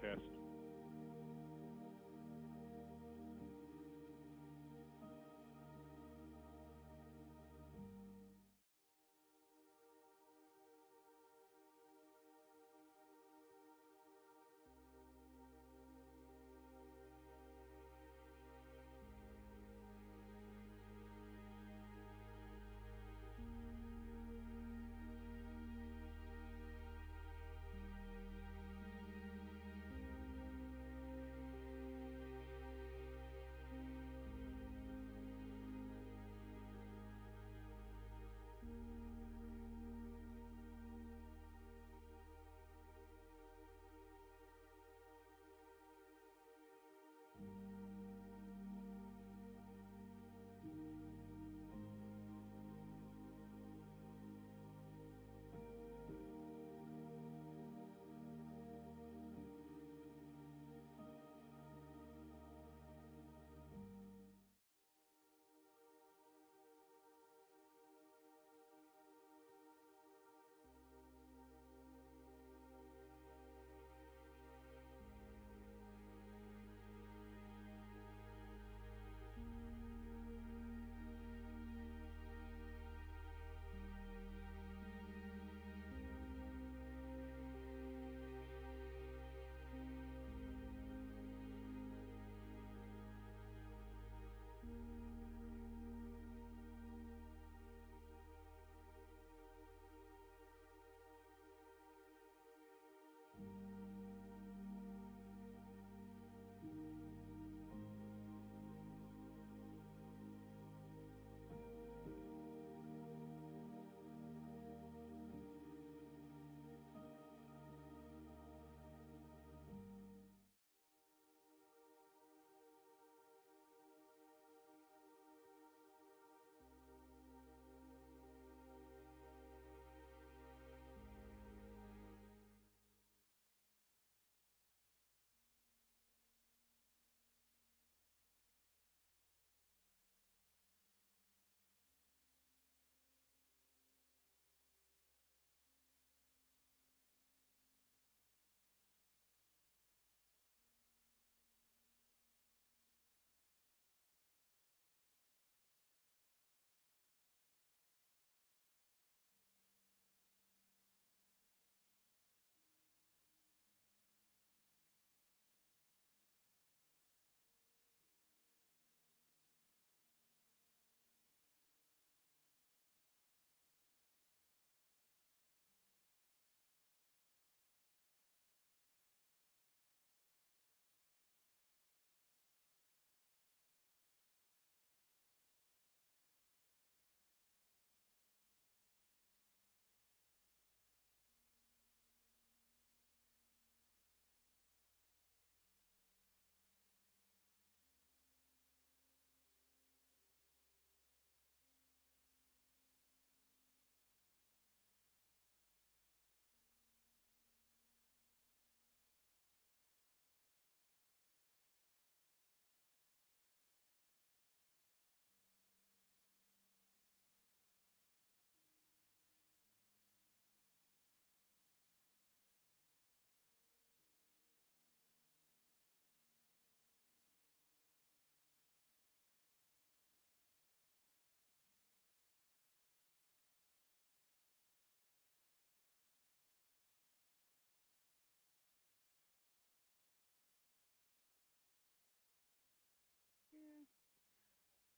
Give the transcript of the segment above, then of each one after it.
test.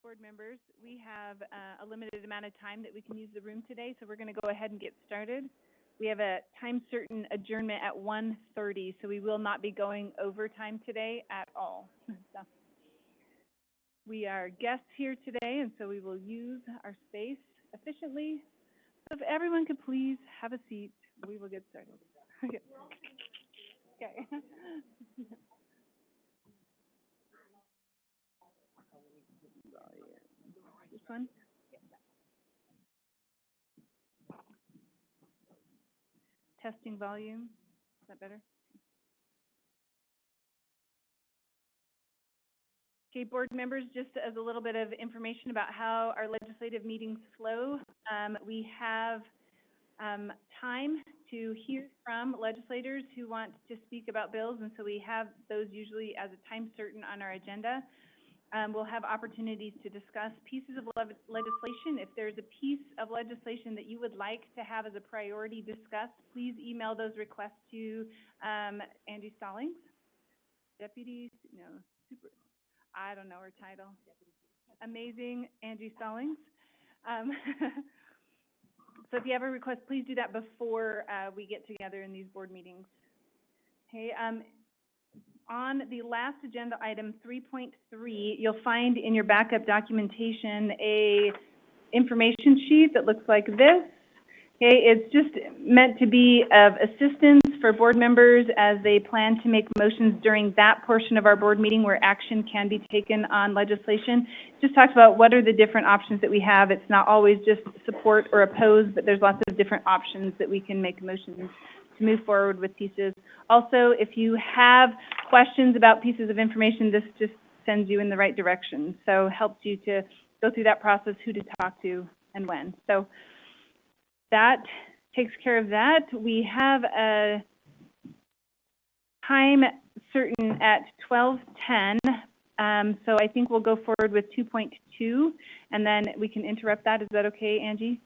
Board members, we have a limited amount of time that we can use the room today, so we're going to go ahead and get started. We have a time certain adjournment at 1:30, so we will not be going over time today at all. So, we are guests here today, and so we will use our space efficiently. So if everyone could please have a seat, we will get started. Okay. This one? Testing volume. Is that better? Okay, board members, just as a little bit of information about how our legislative meetings flow. We have time to hear from legislators who want to speak about bills, and so we have those usually as a time certain on our agenda. We'll have opportunities to discuss pieces of legislation. If there's a piece of legislation that you would like to have as a priority discussed, please email those requests to Angie Stallings, I don't know her title. Amazing Angie Stallings. So if you have a request, please do that before we get together in these board meetings. Okay. On the last agenda item, 3.3, you'll find in your backup documentation a information sheet that looks like this. Okay, it's just meant to be of assistance for board members as they plan to make motions during that portion of our board meeting where action can be taken on legislation. It just talks about what are the different options that we have. It's not always just support or oppose, but there's lots of different options that we can make motions to move forward with pieces. Also, if you have questions about pieces of information, this just sends you in the right direction. So helps you to go through that process, who to talk to and when. So that takes care of that. We have a time certain at 12:10, so I think we'll go forward with 2.2, and then we can interrupt that. Is that okay, Angie?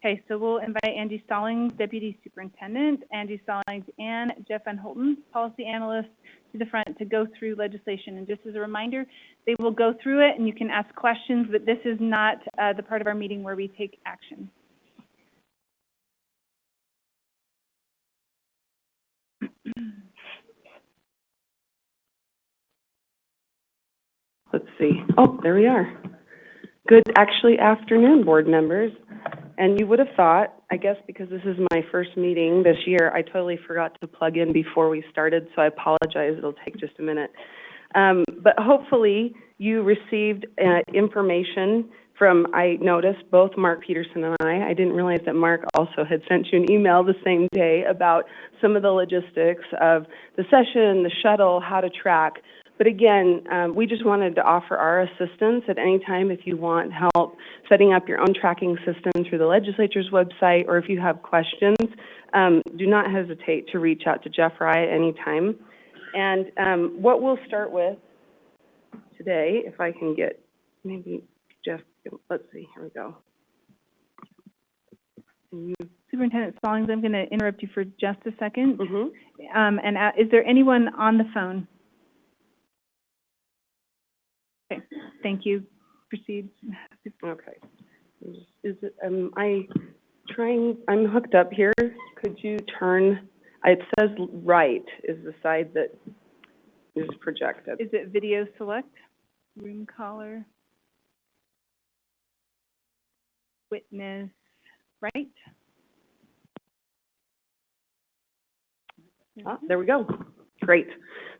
Okay, so we'll invite Angie Stallings, Deputy Superintendent, Angie Stallings, and Jeff Van Holten, Policy Analyst, to the front to go through legislation. And just as a reminder, they will go through it, and you can ask questions, but this is not the part of our meeting where we take action. Let's see. Oh, there we are. Good, actually, afternoon, board members. And you would have thought, I guess because this is my first meeting this year, I totally forgot to plug in before we started, so I apologize. It'll take just a minute. But hopefully you received information from, I noticed, both Mark Peterson and I didn't realize that Mark also had sent you an email the same day about some of the logistics of the session, the shuttle, how to track. But again, we just wanted to offer our assistance at any time if you want help setting up your own tracking system through the legislature's website, or if you have questions, do not hesitate to reach out to Jeff or I at any time. And what we'll start with today, if I can get maybe Jeff, let's see, here we go. Superintendent Stallings, I'm going to interrupt you for just a second. Mm-hmm. Is there anyone on the phone? Okay, thank you. Proceed. Okay. Is it, I'm hooked up here. Could you turn, it says right is the side that is projected. Is it video select? Room caller? Witness, right? Ah, there we go. Great.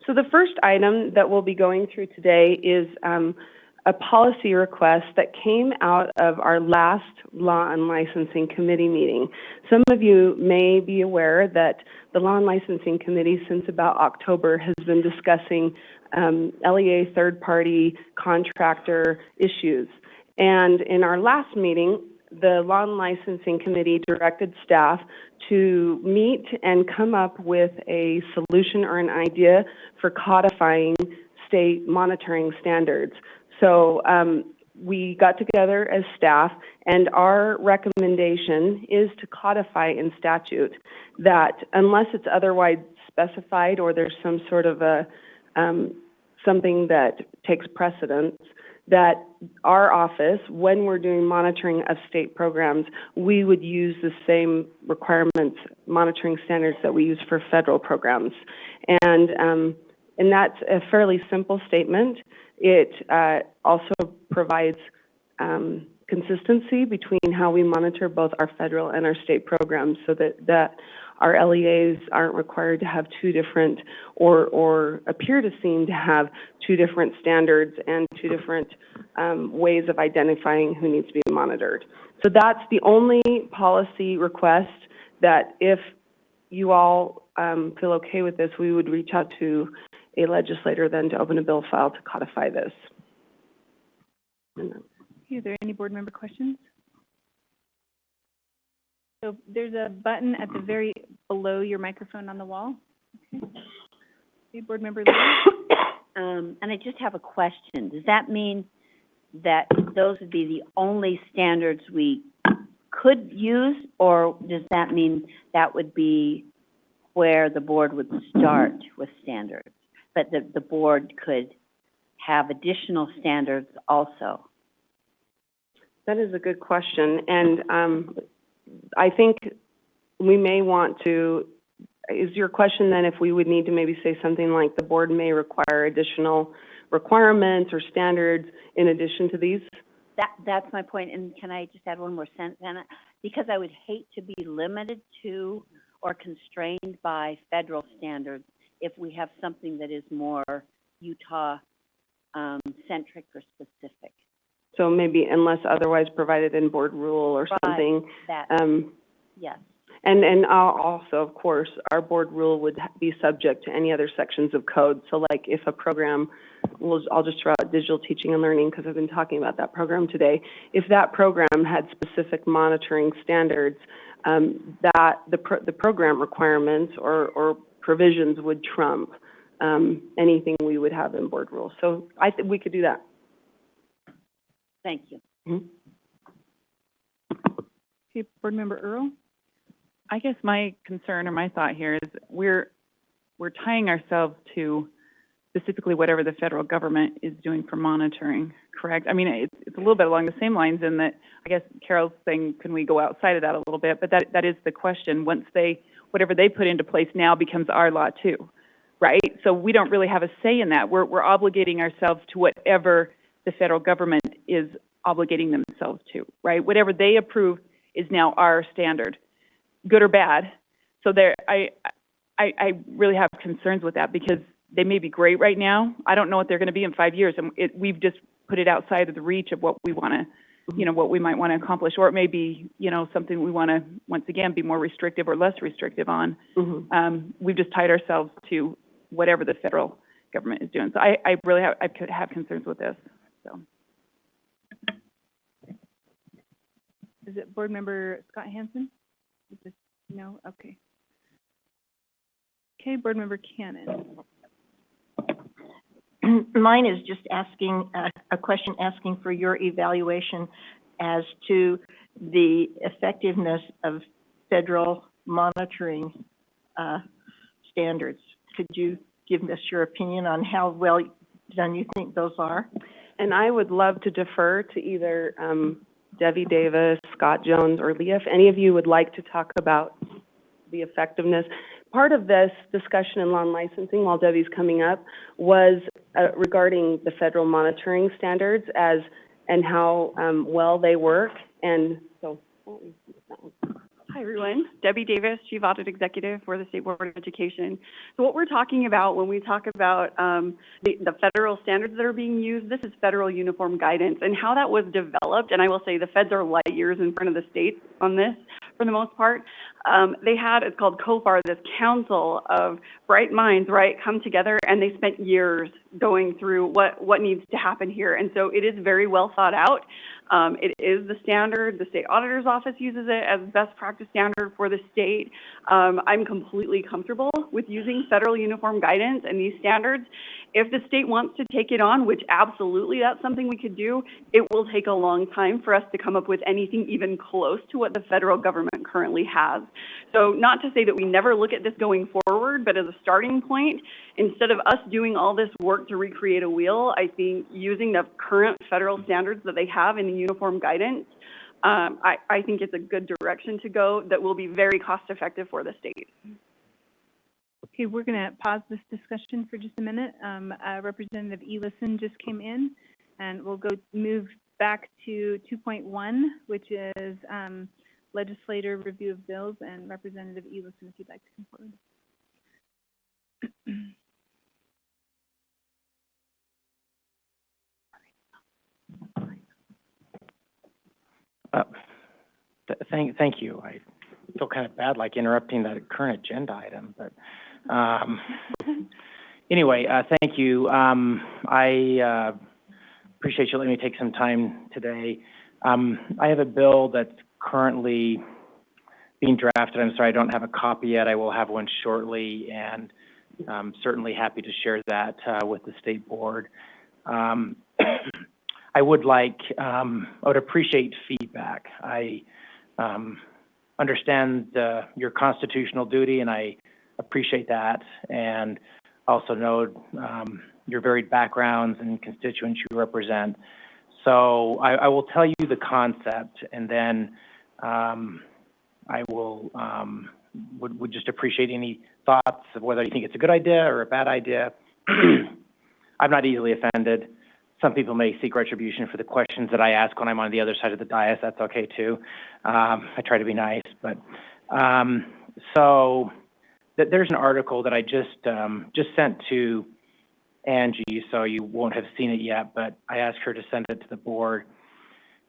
So the first item that we'll be going through today is a policy request that came out of our last Law and Licensing Committee meeting. Some of you may be aware that the Law and Licensing Committee, since about October, has been discussing LEA third-party contractor issues. And in our last meeting, the Law and Licensing Committee directed staff to meet and come up with a solution or an idea for codifying state monitoring standards. So we got together as staff, and our recommendation is to codify in statute that unless it's otherwise specified or there's some sort of a something that takes precedence, that our office, when we're doing monitoring of state programs, we would use the same requirements, monitoring standards that we use for federal programs. And that's a fairly simple statement. It also provides consistency between how we monitor both our federal and our state programs, so that our LEAs aren't required to have two different, or appear to seem to have two different standards and two different ways of identifying who needs to be monitored. So that's the only policy request that, if you all feel okay with this, we would reach out to a legislator then to open a bill file to codify this. Are there any board member questions? So there's a button at the very below your microphone on the wall. Okay. Okay, Board Member Lee? And I just have a question. Does that mean that those would be the only standards we could use, or does that mean that would be where the board would start with standards, but the board could have additional standards also? That is a good question, and I think we may want to, is your question then if we would need to maybe say something like the board may require additional requirements or standards in addition to these? That's my point, and can I just add one more sentence, Anna? Because I would hate to be limited to or constrained by federal standards if we have something that is more Utah centric or specific. So maybe unless otherwise provided in board rule or something. That, yes. And also, of course, our board rule would be subject to any other sections of code. So like if a program, I'll just throw out digital teaching and learning because I've been talking about that program today. If that program had specific monitoring standards, that the program requirements or provisions would trump anything we would have in board rules. So I think we could do that. Thank you. Mm-hmm. Okay, Board Member Earl? I guess my concern or my thought here is we're tying ourselves to specifically whatever the federal government is doing for monitoring, correct? I mean, it's a little bit along the same lines in that I guess Carol's saying, can we go outside of that a little bit? But that is the question. Once whatever they put into place now becomes our law too, right? So we don't really have a say in that. We're obligating ourselves to whatever the federal government is obligating themselves to, right? Whatever they approve is now our standard, good or bad. So I really have concerns with that because they may be great right now. I don't know what they're going to be in 5 years, and we've just put it outside of the reach of what we want to, what we might want to accomplish, or it may be, something we want to once again be more restrictive or less restrictive on. Mm-hmm. We've just tied ourselves to whatever the federal government is doing. So I could have concerns with this. So. Is it Board Member Scott Hansen? No? Okay. Okay, Board Member Cannon. Mine is just asking, a question asking for your evaluation as to the effectiveness of federal monitoring standards. Could you give us your opinion on how well done you think those are? And I would love to defer to either Debbie Davis, Scott Jones, or Leah, if any of you would like to talk about the effectiveness. Part of this discussion in law and licensing, while Debbie's coming up, was regarding the federal monitoring standards and how well they work. And so, Hi, everyone. Debbie Davis, Chief Audit Executive for the State Board of Education. So what we're talking about when we talk about the federal standards that are being used, this is federal uniform guidance and how that was developed. And I will say the feds are light years in front of the states on this for the most part. They had, it's called COFAR, this council of bright minds, right, come together, and they spent years going through what needs to happen here. And so it is very well thought out. It is the standard. The state auditor's office uses it as best practice standard for the state. I'm completely comfortable with using federal uniform guidance and these standards. If the state wants to take it on, which absolutely that's something we could do, it will take a long time for us to come up with anything even close to what the federal government currently has. So not to say that we never look at this going forward, but as a starting point, instead of us doing all this work to recreate a wheel, I think using the current federal standards that they have in the uniform guidance, I think it's a good direction to go that will be very cost effective for the state. Okay, we're going to pause this discussion for just a minute. Representative Ellison just came in, and we'll move back to 2.1, which is legislator review of bills, and Representative Ellison, if you'd like to come forward. Thank you. I feel kind of bad like interrupting that current agenda item, but anyway, thank you. I appreciate you letting me take some time today. I have a bill that's currently being drafted. I'm sorry I don't have a copy yet. I will have one shortly, and certainly happy to share that with the state board. I would appreciate feedback. I understand your constitutional duty, and I appreciate that, and also know your varied backgrounds and constituents you represent. So I will tell you the concept, and then I will would just appreciate any thoughts of whether you think it's a good idea or a bad idea. I'm not easily offended. Some people may seek retribution for the questions that I ask when I'm on the other side of the dais. That's okay too. I try to be nice, but so there's an article that I just sent to Angie, so you won't have seen it yet, but I asked her to send it to the board.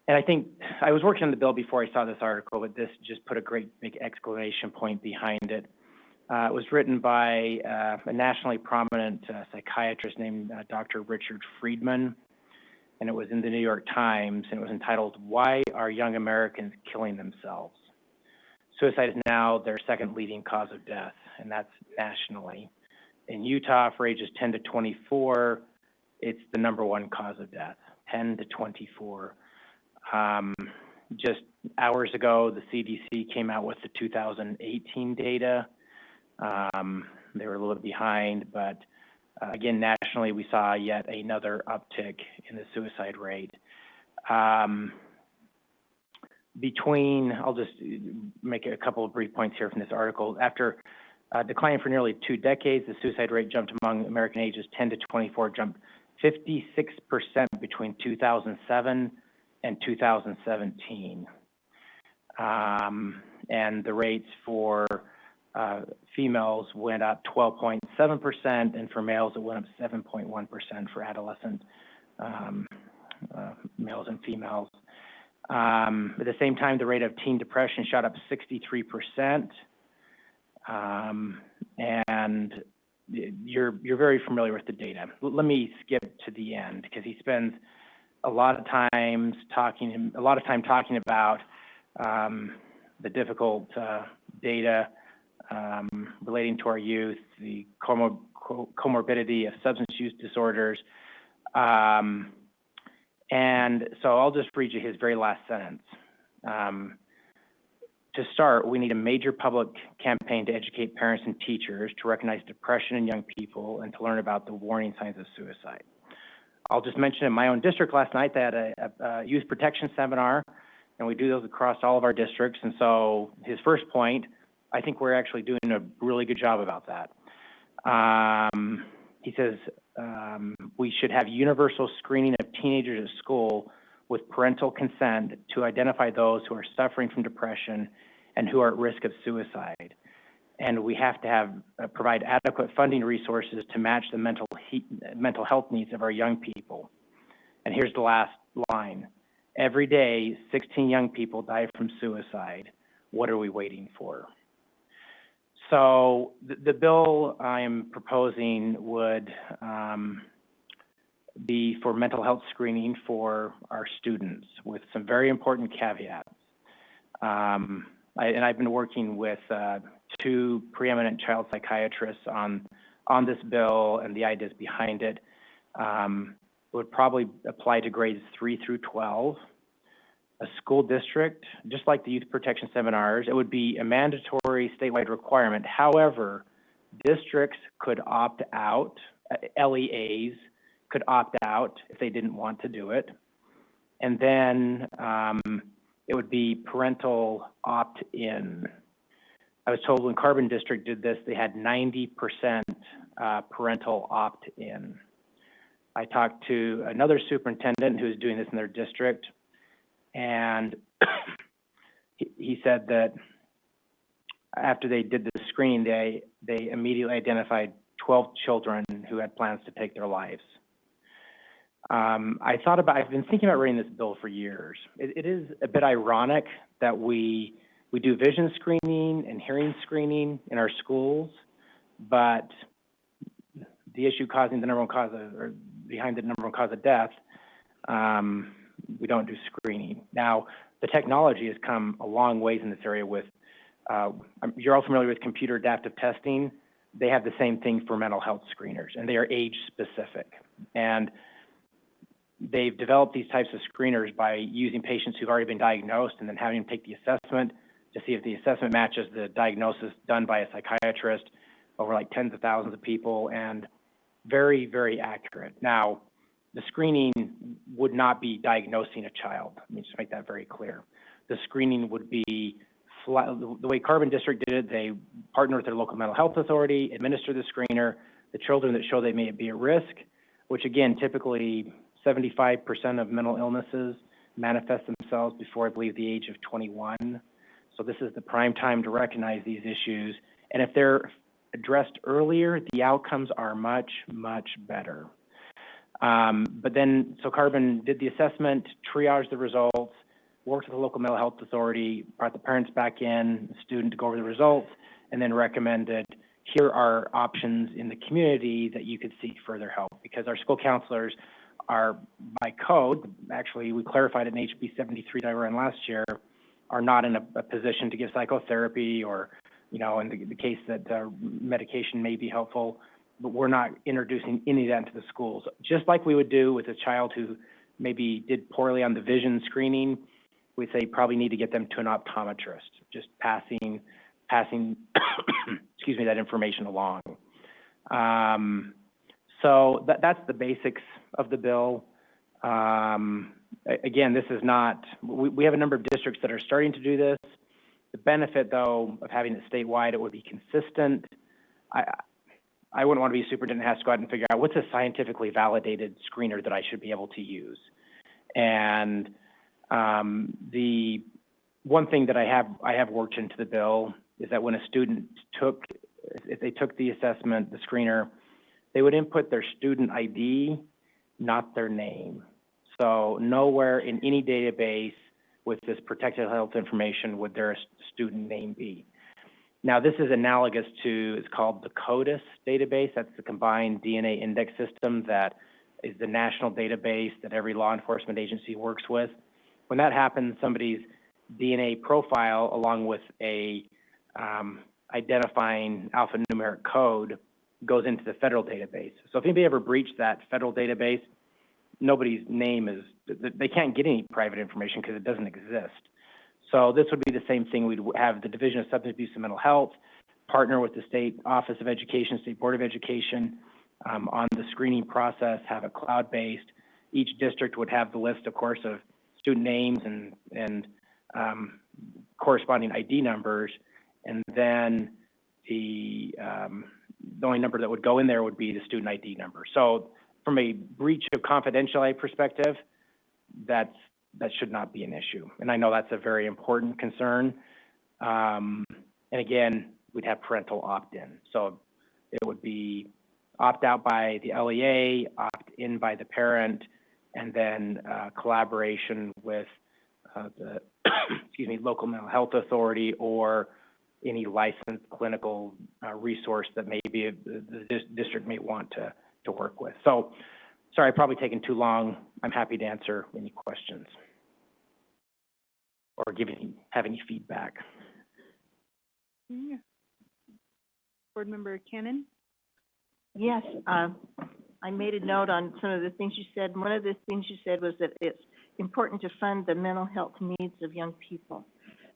And I think I was working on the bill before I saw this article, but this just put a great big exclamation point behind it. It was written by a nationally prominent psychiatrist named Dr. Richard Friedman, and it was in the New York Times, and it was entitled, "Why Are Young Americans Killing Themselves?" Suicide is now their second leading cause of death, and that's nationally. In Utah, for ages 10 to 24, it's the number one cause of death, 10 to 24. Just hours ago, the CDC came out with the 2018 data. They were a little bit behind, but again, nationally, we saw yet another uptick in the suicide rate. I'll just make a couple of brief points here from this article. After declining for nearly 2 decades, the suicide rate jumped among American ages 10 to 24, jumped 56% between 2007 and 2017. And the rates for females went up 12.7%, and for males it went up 7.1% for adolescent males and females. At the same time, the rate of teen depression shot up 63%. And you're very familiar with the data. Let me skip to the end, because he spends a lot of time talking about the difficult data relating to our youth, the comorbidity of substance use disorders. And so I'll just read you his very last sentence. To start, we need a major public campaign to educate parents and teachers to recognize depression in young people and to learn about the warning signs of suicide. I'll just mention in my own district last night, they had a youth protection seminar, and we do those across all of our districts. And so his first point, I think we're actually doing a really good job about that. He says we should have universal screening of teenagers at school with parental consent to identify those who are suffering from depression and who are at risk of suicide. And we have to provide adequate funding resources to match the mental health needs of our young people. And here's the last line. Every day, 16 young people die from suicide. What are we waiting for? So the bill I'm proposing would be for mental health screening for our students with some very important caveats. I've been working with 2 preeminent child psychiatrists on this bill and the ideas behind it. It would probably apply to grades 3 through 12. A school district, just like the youth protection seminars, it would be a mandatory statewide requirement. However, districts could opt out, LEAs could opt out if they didn't want to do it. And then it would be parental opt-in. I was told when Carbon District did this, they had 90% parental opt-in. I talked to another superintendent who's doing this in their district, and he said that after they did the screening, they immediately identified 12 children who had plans to take their lives. I've been thinking about writing this bill for years. It is a bit ironic that we do vision screening and hearing screening in our schools, but the issue behind the number one cause of death, we don't do screening. Now, the technology has come a long ways in this area with You're all familiar with computer adaptive testing. They have the same thing for mental health screeners, and they are age-specific. And they've developed these types of screeners by using patients who've already been diagnosed and then having them take the assessment to see if the assessment matches the diagnosis done by a psychiatrist over like tens of thousands of people, and very, very accurate. Now, the screening would not be diagnosing a child. Let me just make that very clear. The screening would be the way Carbon District did it. They partner with their local mental health authority, administer the screener. The children that show they may be at risk, which again, typically 75% of mental illnesses manifest themselves before, I believe, the age of 21. So this is the prime time to recognize these issues. And if they're addressed earlier, the outcomes are much, much better. But then, so Carbon did the assessment, triaged the results, worked with the local mental health authority, brought the parents back in, the student to go over the results, and then recommended, here are options in the community that you could seek further help. Because our school counselors are, by code, actually we clarified it in HB 73 that I ran last year, are not in a position to give psychotherapy or, you know, in the case that medication may be helpful, but we're not introducing any of that into the schools. Just like we would do with a child who maybe did poorly on the vision screening, we say probably need to get them to an optometrist, just passing, excuse me, that information along. So that's the basics of the bill. Again, this is not, we have a number of districts that are starting to do this. The benefit, though, of having it statewide, it would be consistent. I wouldn't want to be a superintendent who has to go out and figure out what's a scientifically validated screener that I should be able to use. And the one thing that I have worked into the bill is that when a student if they took the assessment, the screener, they would input their student ID, not their name. So nowhere in any database with this protected health information would their student name be. Now, this is analogous to, it's called the CODIS database. That's the Combined DNA Index System that is the national database that every law enforcement agency works with. When that happens, somebody's DNA profile, along with a identifying alphanumeric code, goes into the federal database. So if anybody ever breached that federal database, nobody's name is, they can't get any private information because it doesn't exist. So this would be the same thing. We'd have the Division of Substance Abuse and Mental Health partner with the State Office of Education, State Board of Education on the screening process, have it cloud-based. Each district would have the list, of course, of student names and corresponding ID numbers, and then the only number that would go in there would be the student ID number. So from a breach of confidentiality perspective, that should not be an issue. And I know that's a very important concern. And again, we'd have parental opt-in. So it would be opt-out by the LEA, opt-in by the parent, and then collaboration with the excuse me, local mental health authority or any licensed clinical resource that maybe the district may want to work with. So, sorry, I've probably taken too long. I'm happy to answer any questions or have any feedback. Yeah. Board Member Cannon? Yes, I made a note on some of the things you said. One of the things you said was that it's important to fund the mental health needs of young people.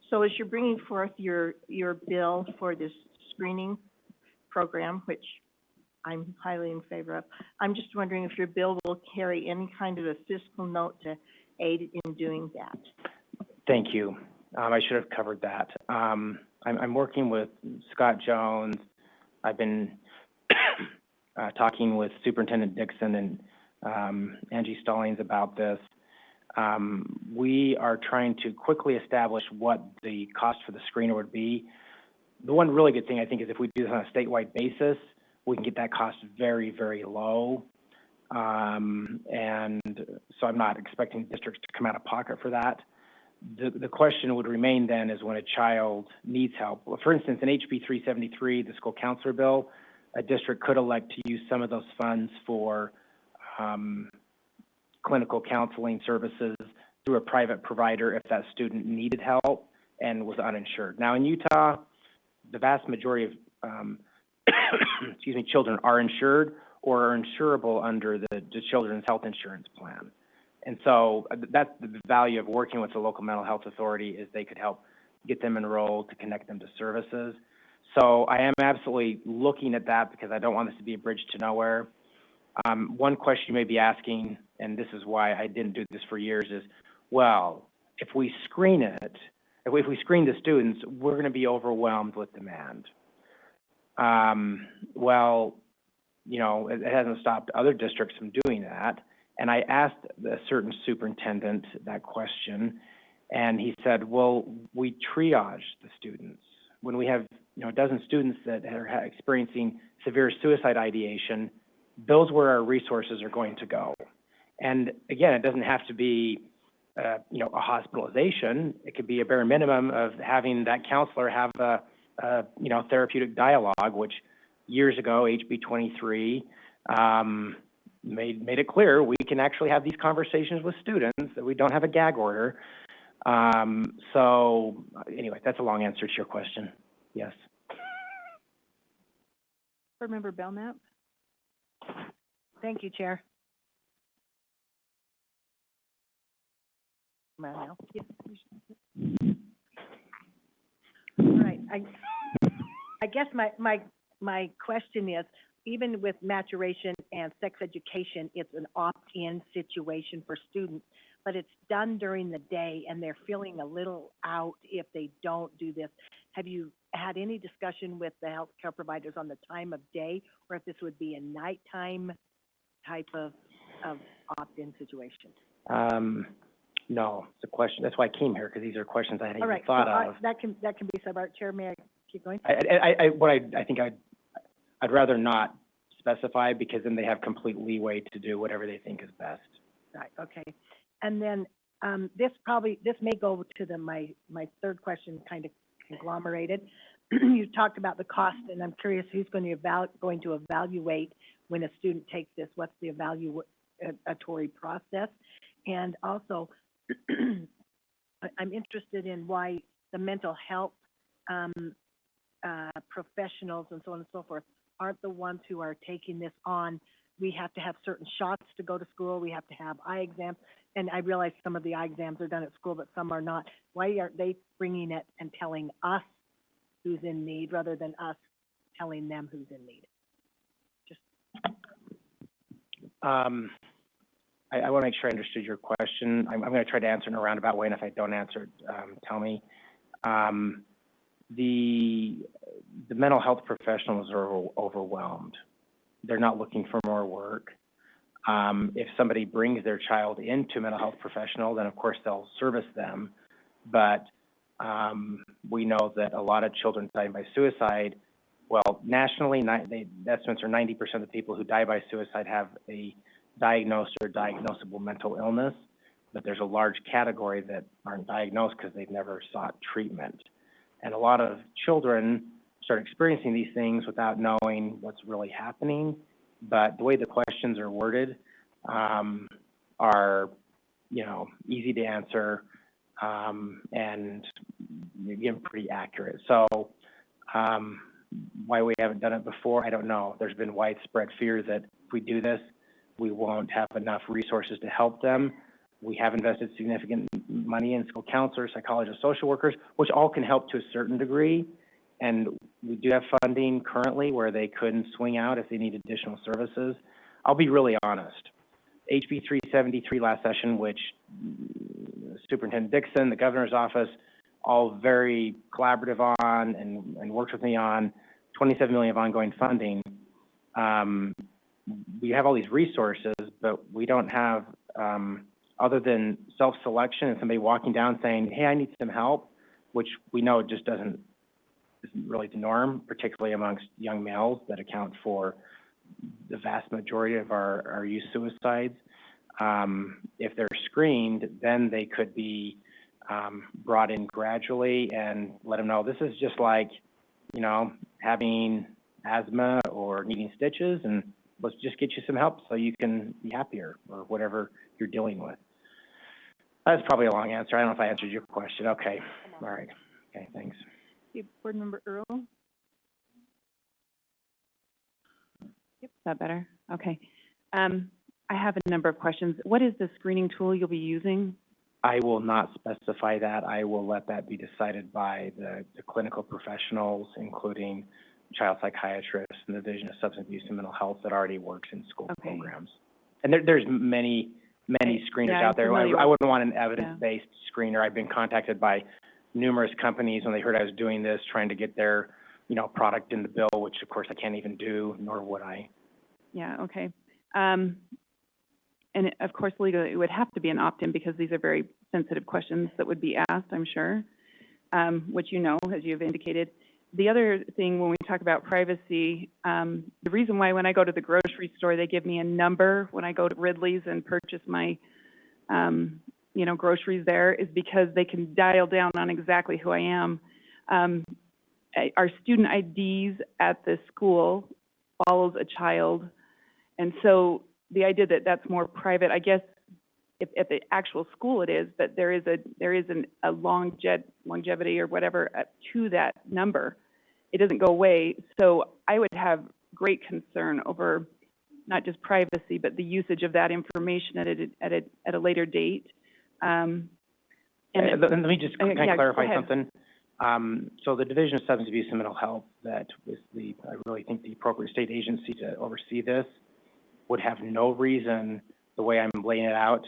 So as you're bringing forth your bill for this screening program, which I'm highly in favor of, I'm just wondering if your bill will carry any kind of a fiscal note to aid in doing that. Thank you. I should have covered that. I'm working with Scott Jones. I've been talking with Superintendent Dixon and Angie Stallings about this. We are trying to quickly establish what the cost for the screener would be. The one really good thing, I think, is if we do this on a statewide basis, we can get that cost very, very low. And so I'm not expecting districts to come out of pocket for that. The question would remain then is when a child needs help. Well, for instance, in HB 373, the school counselor bill, a district could elect to use some of those funds for clinical counseling services through a private provider if that student needed help, and was uninsured. Now, in Utah, the vast majority of, excuse me, children are insured or are insurable under the Children's Health Insurance Plan. And so that's the value of working with the local mental health authority, is they could help get them enrolled, to connect them to services. So I am absolutely looking at that because I don't want this to be a bridge to nowhere. One question you may be asking, and this is why I didn't do this for years, is, well, if we screen it, if we screen the students, we're going to be overwhelmed with demand. Well, you know, it hasn't stopped other districts from doing that. And I asked a certain superintendent that question, and he said, well, we triage the students. When we have, you know, a dozen students that are experiencing severe suicide ideation, those where our resources are going to go. And again, it doesn't have to be, you know, a hospitalization. It could be a bare minimum of having that counselor have a you know, therapeutic dialogue, which years ago, HB 23, made it clear we can actually have these conversations with students, that we don't have a gag order. So anyway, that's a long answer to your question. Yes. Board Member Belknap? Thank you, Chair. All right, I guess my question is, even with maturation and sex education, it's an opt-in situation for students, but it's done during the day and they're feeling a little out if they don't do this. Have you had any discussion with the healthcare providers on the time of day, or if this would be a nighttime type of opt-in situation? No, it's a question. That's why I came here, because these are questions I hadn't All even right, thought so of. that can be sub-art. Chair, may I keep going? I think I'd rather not specify, because then they have complete leeway to do whatever they think is best. Right, okay. And then, this may go to my third question, kind of conglomerated. You talked about the cost, and I'm curious who's going to evaluate when a student takes this, what's the evaluatory process? And also, I'm interested in why the mental health, professionals and so on and so forth aren't the ones who are taking this on. We have to have certain shots to go to school. We have to have eye exams. And I realize some of the eye exams are done at school, but some are not. Why aren't they bringing it and telling us who's in need rather than us telling them who's in need? I want to make sure I understood your question. I'm going to try to answer in a roundabout way, and if I don't answer it, tell me. The mental health professionals are overwhelmed. They're not looking for more work. If somebody brings their child into a mental health professional, then of course they'll service them. But we know that a lot of children dying by suicide, well, nationally, the estimates are 90% of the people who die by suicide have a diagnosed or diagnosable mental illness, but there's a large category that aren't diagnosed because they've never sought treatment. And a lot of children start experiencing these things without knowing what's really happening, but the way the questions are worded are, you know, easy to answer, and again, pretty accurate. So why we haven't done it before, I don't know. There's been widespread fear that if we do this, we won't have enough resources to help them. We have invested significant money in school counselors, psychologists, social workers, which all can help to a certain degree. And we do have funding currently where they couldn't swing out if they need additional services. I'll be really honest. HB 373 last session, which Superintendent Dixon, the governor's office, all very collaborative on and worked with me on, $27 million of ongoing funding. We have all these resources, but we don't have, other than self-selection and somebody walking down saying, hey, I need some help, which we know just isn't really the norm, particularly amongst young males that account for the vast majority of our youth suicides. If they're screened, then they could be brought in gradually and let them know this is just like, you know, having asthma or needing stitches, and let's just get you some help so you can be happier or whatever you're dealing with. That's probably a long answer. I don't know if I answered your question. Okay, all right. Okay, thanks. Okay, Board Member Earl? Yep, is that better? Okay. I have a number of questions. What is the screening tool you'll be using? I will not specify that. I will let that be decided by the clinical professionals, including child psychiatrists and the Division of Substance Abuse and Mental Health that already works in school Okay. programs. And there's many screeners Yeah, I'm out there. familiar I with- wouldn't want an evidence-based screener. I've been contacted by numerous companies when they heard I was doing this, trying to get their, product in the bill, which of course I can't even do, nor would I. Yeah, okay. And of course, legally, it would have to be an opt-in because these are very sensitive questions that would be asked, I'm sure, which you know, as you've indicated. The other thing, when we talk about privacy, the reason why when I go to the grocery store, they give me a number when I go to Ridley's and purchase my, groceries there is because they can dial down on exactly who I am. Our student IDs at the school follows a child, and so the idea that that's more private, I guess, if at the actual school it is, but there is a longevity or whatever to that number. It doesn't go away. So I would have great concern over not just privacy, but the usage of that information at a later date. And let me just kind of clarify go ahead. something. So the Division of Substance Abuse and Mental Health, that was I really think the appropriate state agency to oversee this, would have no reason, the way I'm laying it out,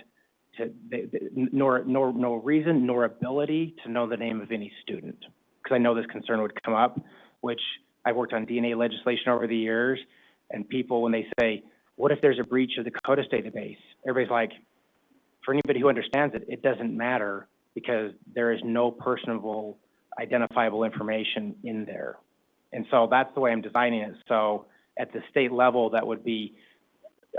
no reason nor ability to know the name of any student. Because I know this concern would come up, which I've worked on DNA legislation over the years, and people, when they say, what if there's a breach of the CODIS database? Everybody's like, for anybody who understands it, it doesn't matter because there is no personable, identifiable information in there. And so that's the way I'm designing it. So at the state level, that would be,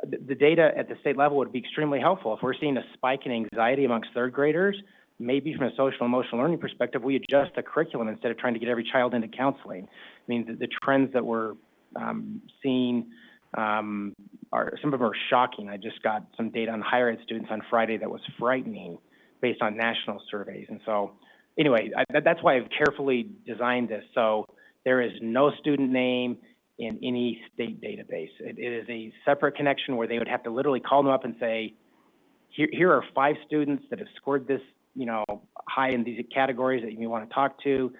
the data at the state level would be extremely helpful. If we're seeing a spike in anxiety amongst third graders, maybe from a social emotional learning perspective, we adjust the curriculum instead of trying to get every child into counseling. I mean, the trends that we're seeing some of them are shocking. I just got some data on higher ed students on Friday that was frightening based on national surveys. And so anyway, that's why I've carefully designed this. So there is no student name in any state database. It is a separate connection where they would have to literally call them up and say, here are 5 students that have scored this, high in these categories that you want to talk to.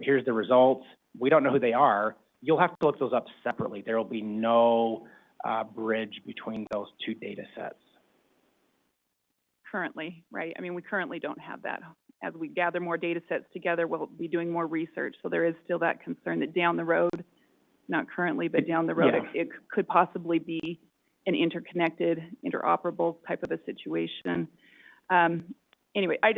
Here's the results. We don't know who they are. You'll have to look those up separately. There will be no bridge between those 2 data sets. Currently, right? I mean, we currently don't have that. As we gather more data sets together, we'll be doing more research. So there is still that concern that down the road, not currently, but down the road, Yeah. it could possibly be an interconnected, interoperable type of a situation. Anyway, I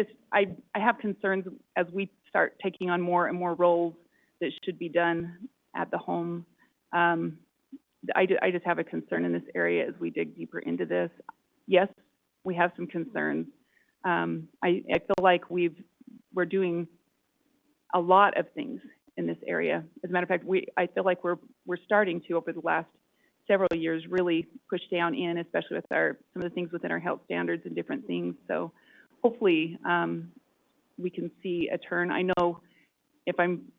have concerns as we start taking on more and more roles that should be done at the home. I just have a concern in this area as we dig deeper into this. Yes, we have some concerns. I feel like we're doing a lot of things in this area. As a matter of fact, I feel like we're starting to, over the last several years, really push down in, especially with some of the things within our health standards and different things. So hopefully, we can see a turn. I know if I'm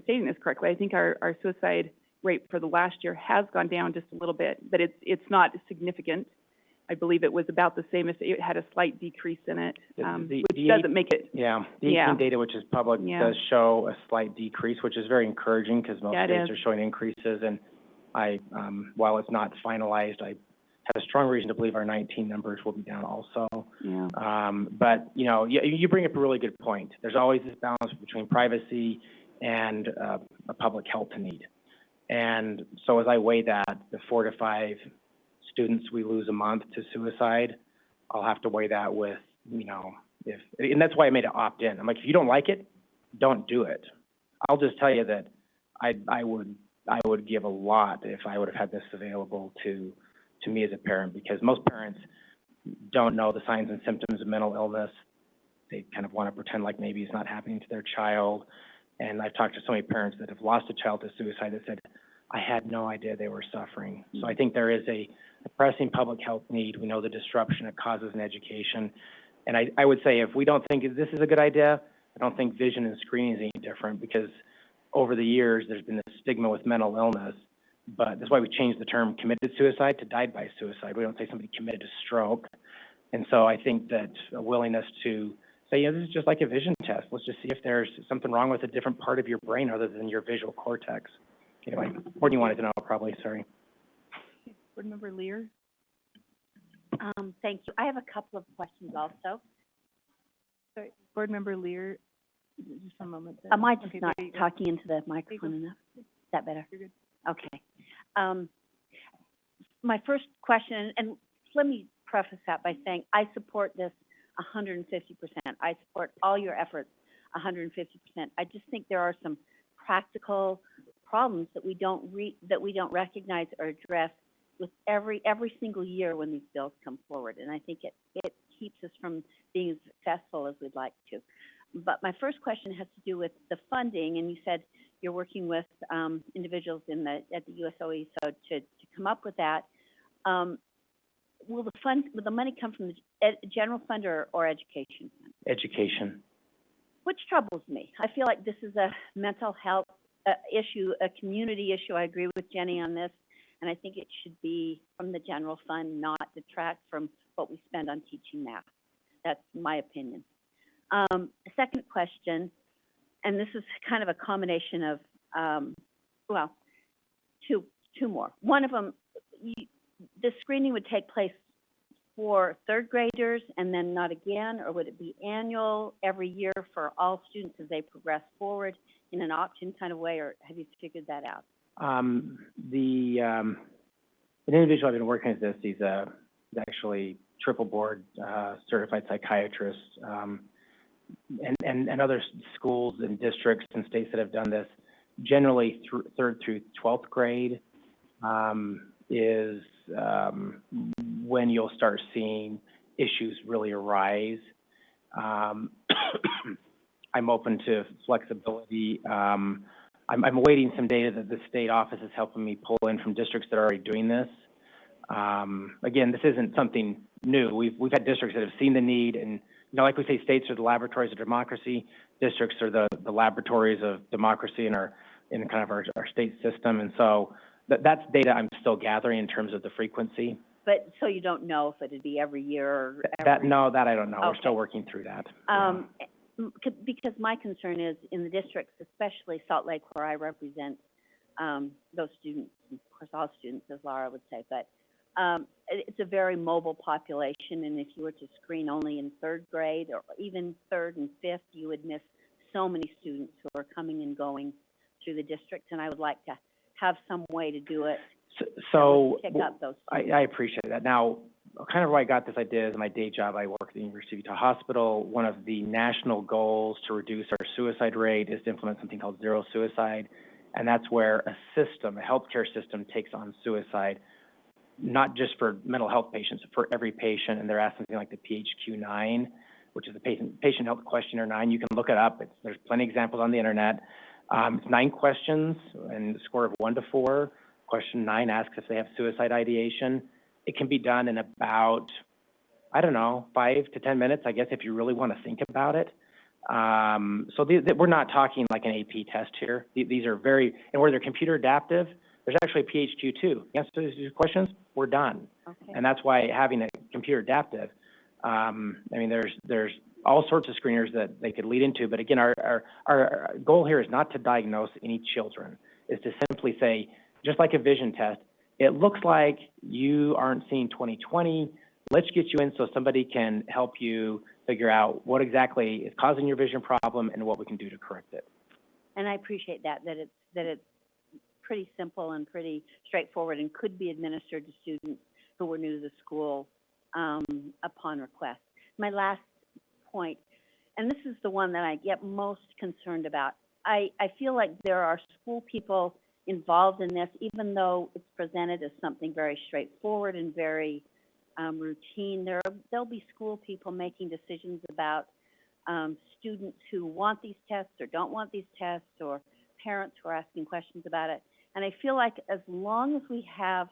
stating this correctly, I think our suicide rate for the last year has gone down just a little bit, but it's not significant. I believe it was about the same, if it had a slight decrease in it, which doesn't make it. Yeah, the 18 data, which is public, does show a slight decrease, which is very encouraging because most states are showing increases. And while it's not finalized, I have a strong reason to believe our 19 numbers will be down also. Yeah. But, you bring up a really good point. There's always this balance between privacy and a public health need. And so as I weigh that, the 4 to 5 students we lose a month to suicide, I'll have to weigh that with, and that's why I made it opt-in. I'm like, if you don't like it, don't do it. I'll just tell you that I would give a lot if I would have had this available to me as a parent, because most parents don't know the signs and symptoms of mental illness. They kind of want to pretend like maybe it's not happening to their child. And I've talked to so many parents that have lost a child to suicide that said, I had no idea they were suffering. So I think there is a pressing public health need. We know the disruption it causes in education. And I would say if we don't think this is a good idea, I don't think vision and screening is any different, because over the years, there's been this stigma with mental illness, but that's why we changed the term committed suicide to died by suicide. We don't say somebody committed to stroke. And so I think that a willingness to say, you know, this is just like a vision test. Let's just see if there's something wrong with a different part of your brain other than your visual cortex. Anyway, more than you wanted to know, probably, sorry. Board Member Lear? Thank you. I have a couple of questions also. Sorry, Board Member Lear, just a moment. Am I just Okay, not there you go. talking into the microphone enough? Is that better? You're good. Okay. My first question, and let me preface that by saying I support this 150%. I support all your efforts 150%. I just think there are some practical problems that we don't recognize or address with every single year when these bills come forward. And I think it keeps us from being as successful as we'd like to. But my first question has to do with the funding, and you said you're working with individuals at the USOE so to come up with that. Will the money come from the general fund or education fund? Education. Which troubles me. I feel like this is a mental health issue, a community issue. I agree with Jenny on this, and I think it should be from the general fund, not detract from what we spend on teaching math. That's my opinion. Second question, and this is kind of a combination of, two more. One of them, the screening would take place for third graders and then not again, or would it be annual every year for all students as they progress forward in an opt-in kind of way, or have you figured that out? An individual I've been working with this, he's actually triple board certified psychiatrist, and other schools and districts and states that have done this, generally third through 12th grade is when you'll start seeing issues really arise. I'm open to flexibility. I'm awaiting some data that the state office is helping me pull in from districts that are already doing this. Again, this isn't something new. We've had districts that have seen the need, and you know, like we say, states are the laboratories of democracy. Districts are the laboratories of democracy in kind of our state system, and so that's data I'm still gathering in terms of the frequency. But, so you don't know if it'd be every year or No, that I don't know. Okay. We're still working through that. Because my concern is in the districts, especially Salt Lake, where I represent those students, of course, all students, as Laura would say, but it's a very mobile population, and if you were to screen only in third grade or even third and fifth, you would miss so many students who are coming and going through the district, and I would like to have some way to do it. So Pick up those students. I appreciate that. Now, kind of where I got this idea is my day job. I work at the University of Utah Hospital. One of the national goals to reduce our suicide rate is to implement something called zero suicide, and that's where a healthcare system takes on suicide, not just for mental health patients, for every patient, and they're asked something like the PHQ-9, which is the Patient Health Questionnaire 9. You can look it up. There's plenty of examples on the internet. It's 9 questions and a score of 1 to 4. Question 9 asks if they have suicide ideation. It can be done in about, 5 to 10 minutes, I guess, if you really want to think about it. So we're not talking like an AP test here. These are and where they're computer adaptive, there's actually a PHQ-2. Answer these questions, we're done. Okay. And that's why having a computer adaptive, there's all sorts of screeners that they could lead into. But again, our goal here is not to diagnose any children, is to simply say, just like a vision test, it looks like you aren't seeing 20/20. Let's get you in so somebody can help you figure out what exactly is causing your vision problem and what we can do to correct it. And I appreciate that it's pretty simple and pretty straightforward and could be administered to students who were new to the school upon request. My last point, and this is the one that I get most concerned about. I feel like there are school people involved in this, even though it's presented as something very straightforward and very routine. There'll be school people making decisions about students who want these tests or don't want these tests, or parents who are asking questions about it. And I feel like as long as we have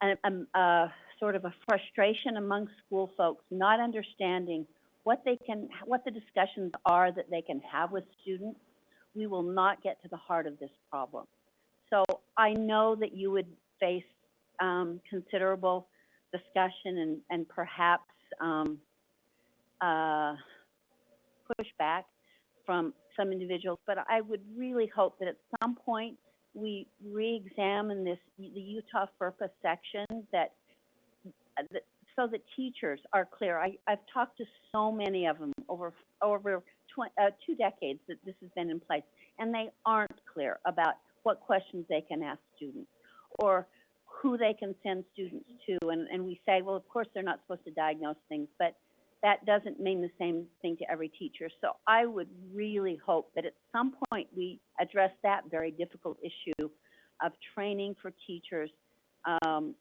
a sort of a frustration among school folks not understanding what the discussions are that they can have with students, we will not get to the heart of this problem. So I know that you would face considerable discussion and perhaps pushback from some individuals, but I would really hope that at some point we re-examine the Utah FERPA section so that teachers are clear. I've talked to so many of them over 2 decades that this has been in place, and they aren't clear about what questions they can ask students or who they can send students to. And we say, well, of course, they're not supposed to diagnose things, but that doesn't mean the same thing to every teacher. So I would really hope that at some point we address that very difficult issue of training for teachers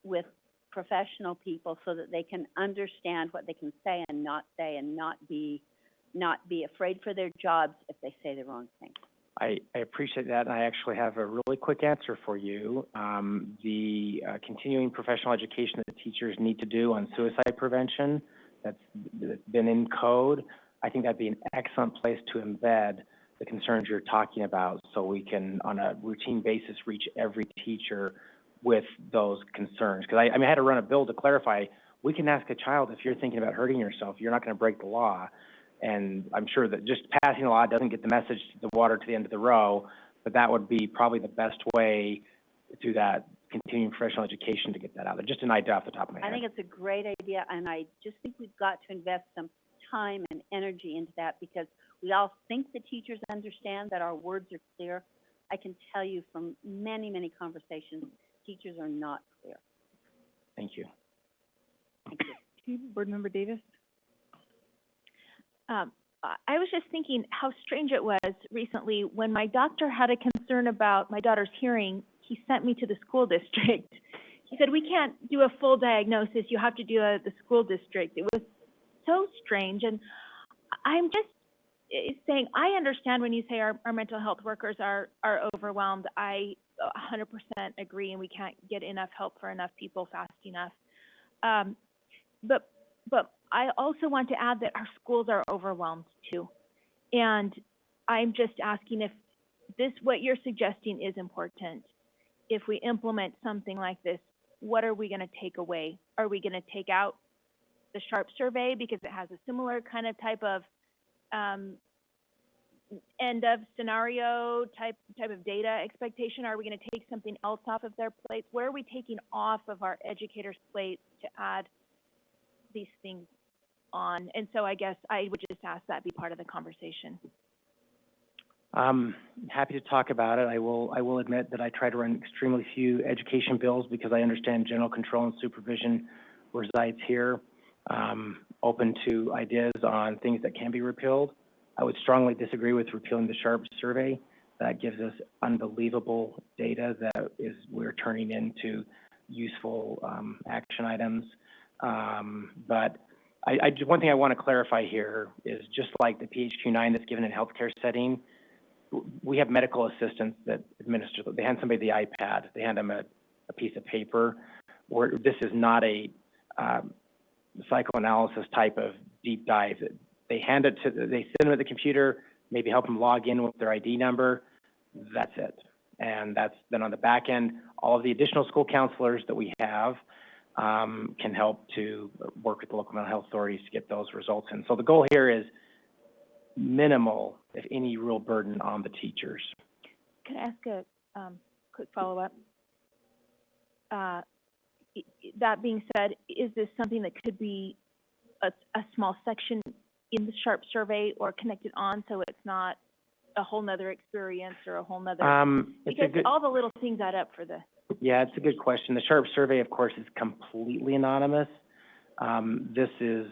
with professional people so that they can understand what they can say and not be afraid for their jobs if they say the wrong thing. I appreciate that, and I actually have a really quick answer for you. The continuing professional education that teachers need to do on suicide prevention, that's been in code, I think that'd be an excellent place to embed the concerns you're talking about, so we can, on a routine basis, reach every teacher with those concerns. Because I had to run a bill to clarify, we can ask a child, if you're thinking about hurting yourself, you're not going to break the law. And I'm sure that just passing a law doesn't get the message to the water to the end of the row, but that would be probably the best way through that continuing professional education to get that out there. Just an idea off the top of my head. I think it's a great idea, and I just think we've got to invest some time and energy into that, because we all think the teachers understand that our words are clear. I can tell you from many, many conversations, teachers are not clear. Thank you. Thank you. Okay, Board Member Davis? I was just thinking how strange it was recently when my doctor had a concern about my daughter's hearing. He sent me to the school district. He said, we can't do a full diagnosis. You have to do the school district. It was so strange. And I'm just saying, I understand when you say our mental health workers are overwhelmed. I 100% agree, and we can't get enough help for enough people fast enough. But I also want to add that our schools are overwhelmed too. And I'm just asking if what you're suggesting is important. If we implement something like this, what are we going to take away? Are we going to take out the SHARP survey because it has a similar kind of type of end of scenario type of data expectation? Are we going to take something else off of their plates? What are we taking off of our educators' plates to add these things on? And so I guess I would just ask that be part of the conversation. Happy to talk about it. I will admit that I try to run extremely few education bills because I understand general control and supervision resides here. Open to ideas on things that can be repealed. I would strongly disagree with repealing the SHARP survey. That gives us unbelievable data that we're turning into useful action items. But one thing I want to clarify here is, just like the PHQ-9 that's given in a healthcare setting, we have medical assistants that administer. They hand somebody the iPad. They hand them a piece of paper. This is not a psychoanalysis type of deep dive. They send them at the computer, maybe help them log in with their ID number. That's it. And then on the back end, all of the additional school counselors that we have can help to work with the local mental health authorities to get those results in. So the goal here is minimal, if any, real burden on the teachers. Can I ask a quick follow-up? That being said, is this something that could be a small section in the SHARP survey or connected on, so it's not a whole nother experience or a whole nother, because all the little things add up for the... Yeah, it's a good question. The SHARP survey, of course, is completely anonymous. This is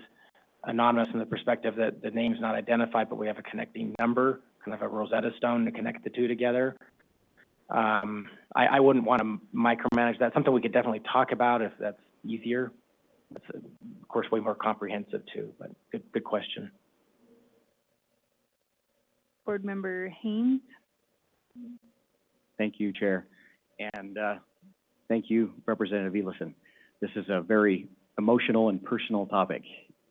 anonymous from the perspective that the name's not identified, but we have a connecting number, kind of a Rosetta Stone to connect the two together. I wouldn't want to micromanage that. Something we could definitely talk about if that's easier. It's, of course, way more comprehensive too, but good question. Board Member Haynes? Thank you, Chair. And thank you, Representative Elison. This is a very emotional and personal topic,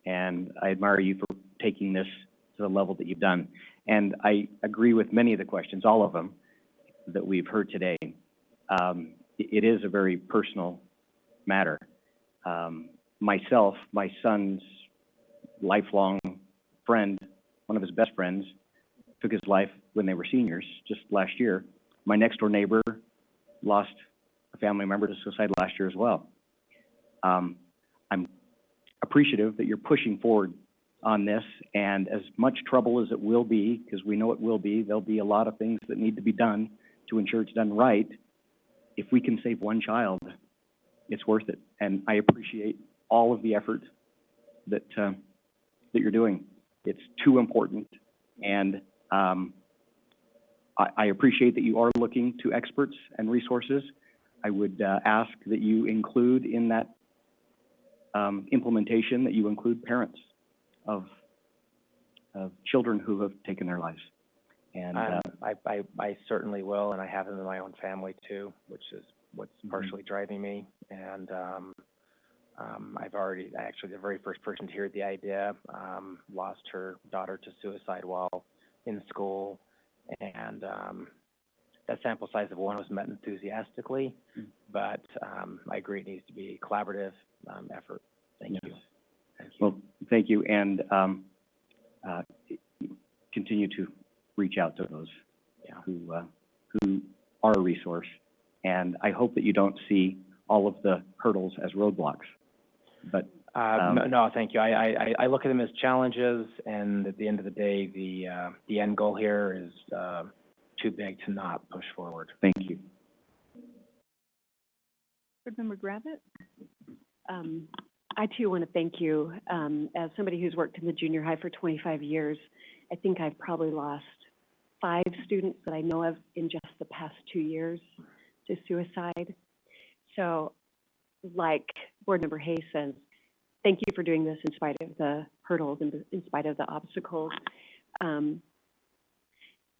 and I admire you for taking this to the level that you've done. And I agree with many of the questions, all of them, that we've heard today. It is a very personal matter. Myself, my son's lifelong friend, one of his best friends, took his life when they were seniors, just last year. My next door neighbor lost a family member to suicide last year as well. I'm appreciative that you're pushing forward on this, and as much trouble as it will be, because we know it will be, there'll be a lot of things that need to be done to ensure it's done right. If we can save one child, it's worth it. And I appreciate all of the effort that you're doing. It's too important. And I appreciate that you are looking to experts and resources. I would ask that you include in that implementation, that you include parents of children who have taken their lives. And I certainly will, and I have them in my own family too, which is what's partially driving me. And I've already, actually, the very first person to hear the idea, lost her daughter to suicide while in school. And that sample size of one was met enthusiastically, but I agree it needs to be a collaborative effort. Thank you. Thank you. Well, thank you, and continue to reach out to those who are a resource. And I hope that you don't see all of the hurdles as roadblocks. But no, thank you. I look at them as challenges, and at the end of the day, the end goal here is too big to not push forward. thank you. Board Member Gravitt? I too want to thank you. As somebody who's worked in the junior high for 25 years, I think I've probably lost 5 students that I know of in just the past 2 years to suicide. So, like Board Member Hayes says, thank you for doing this in spite of the hurdles and in spite of the obstacles.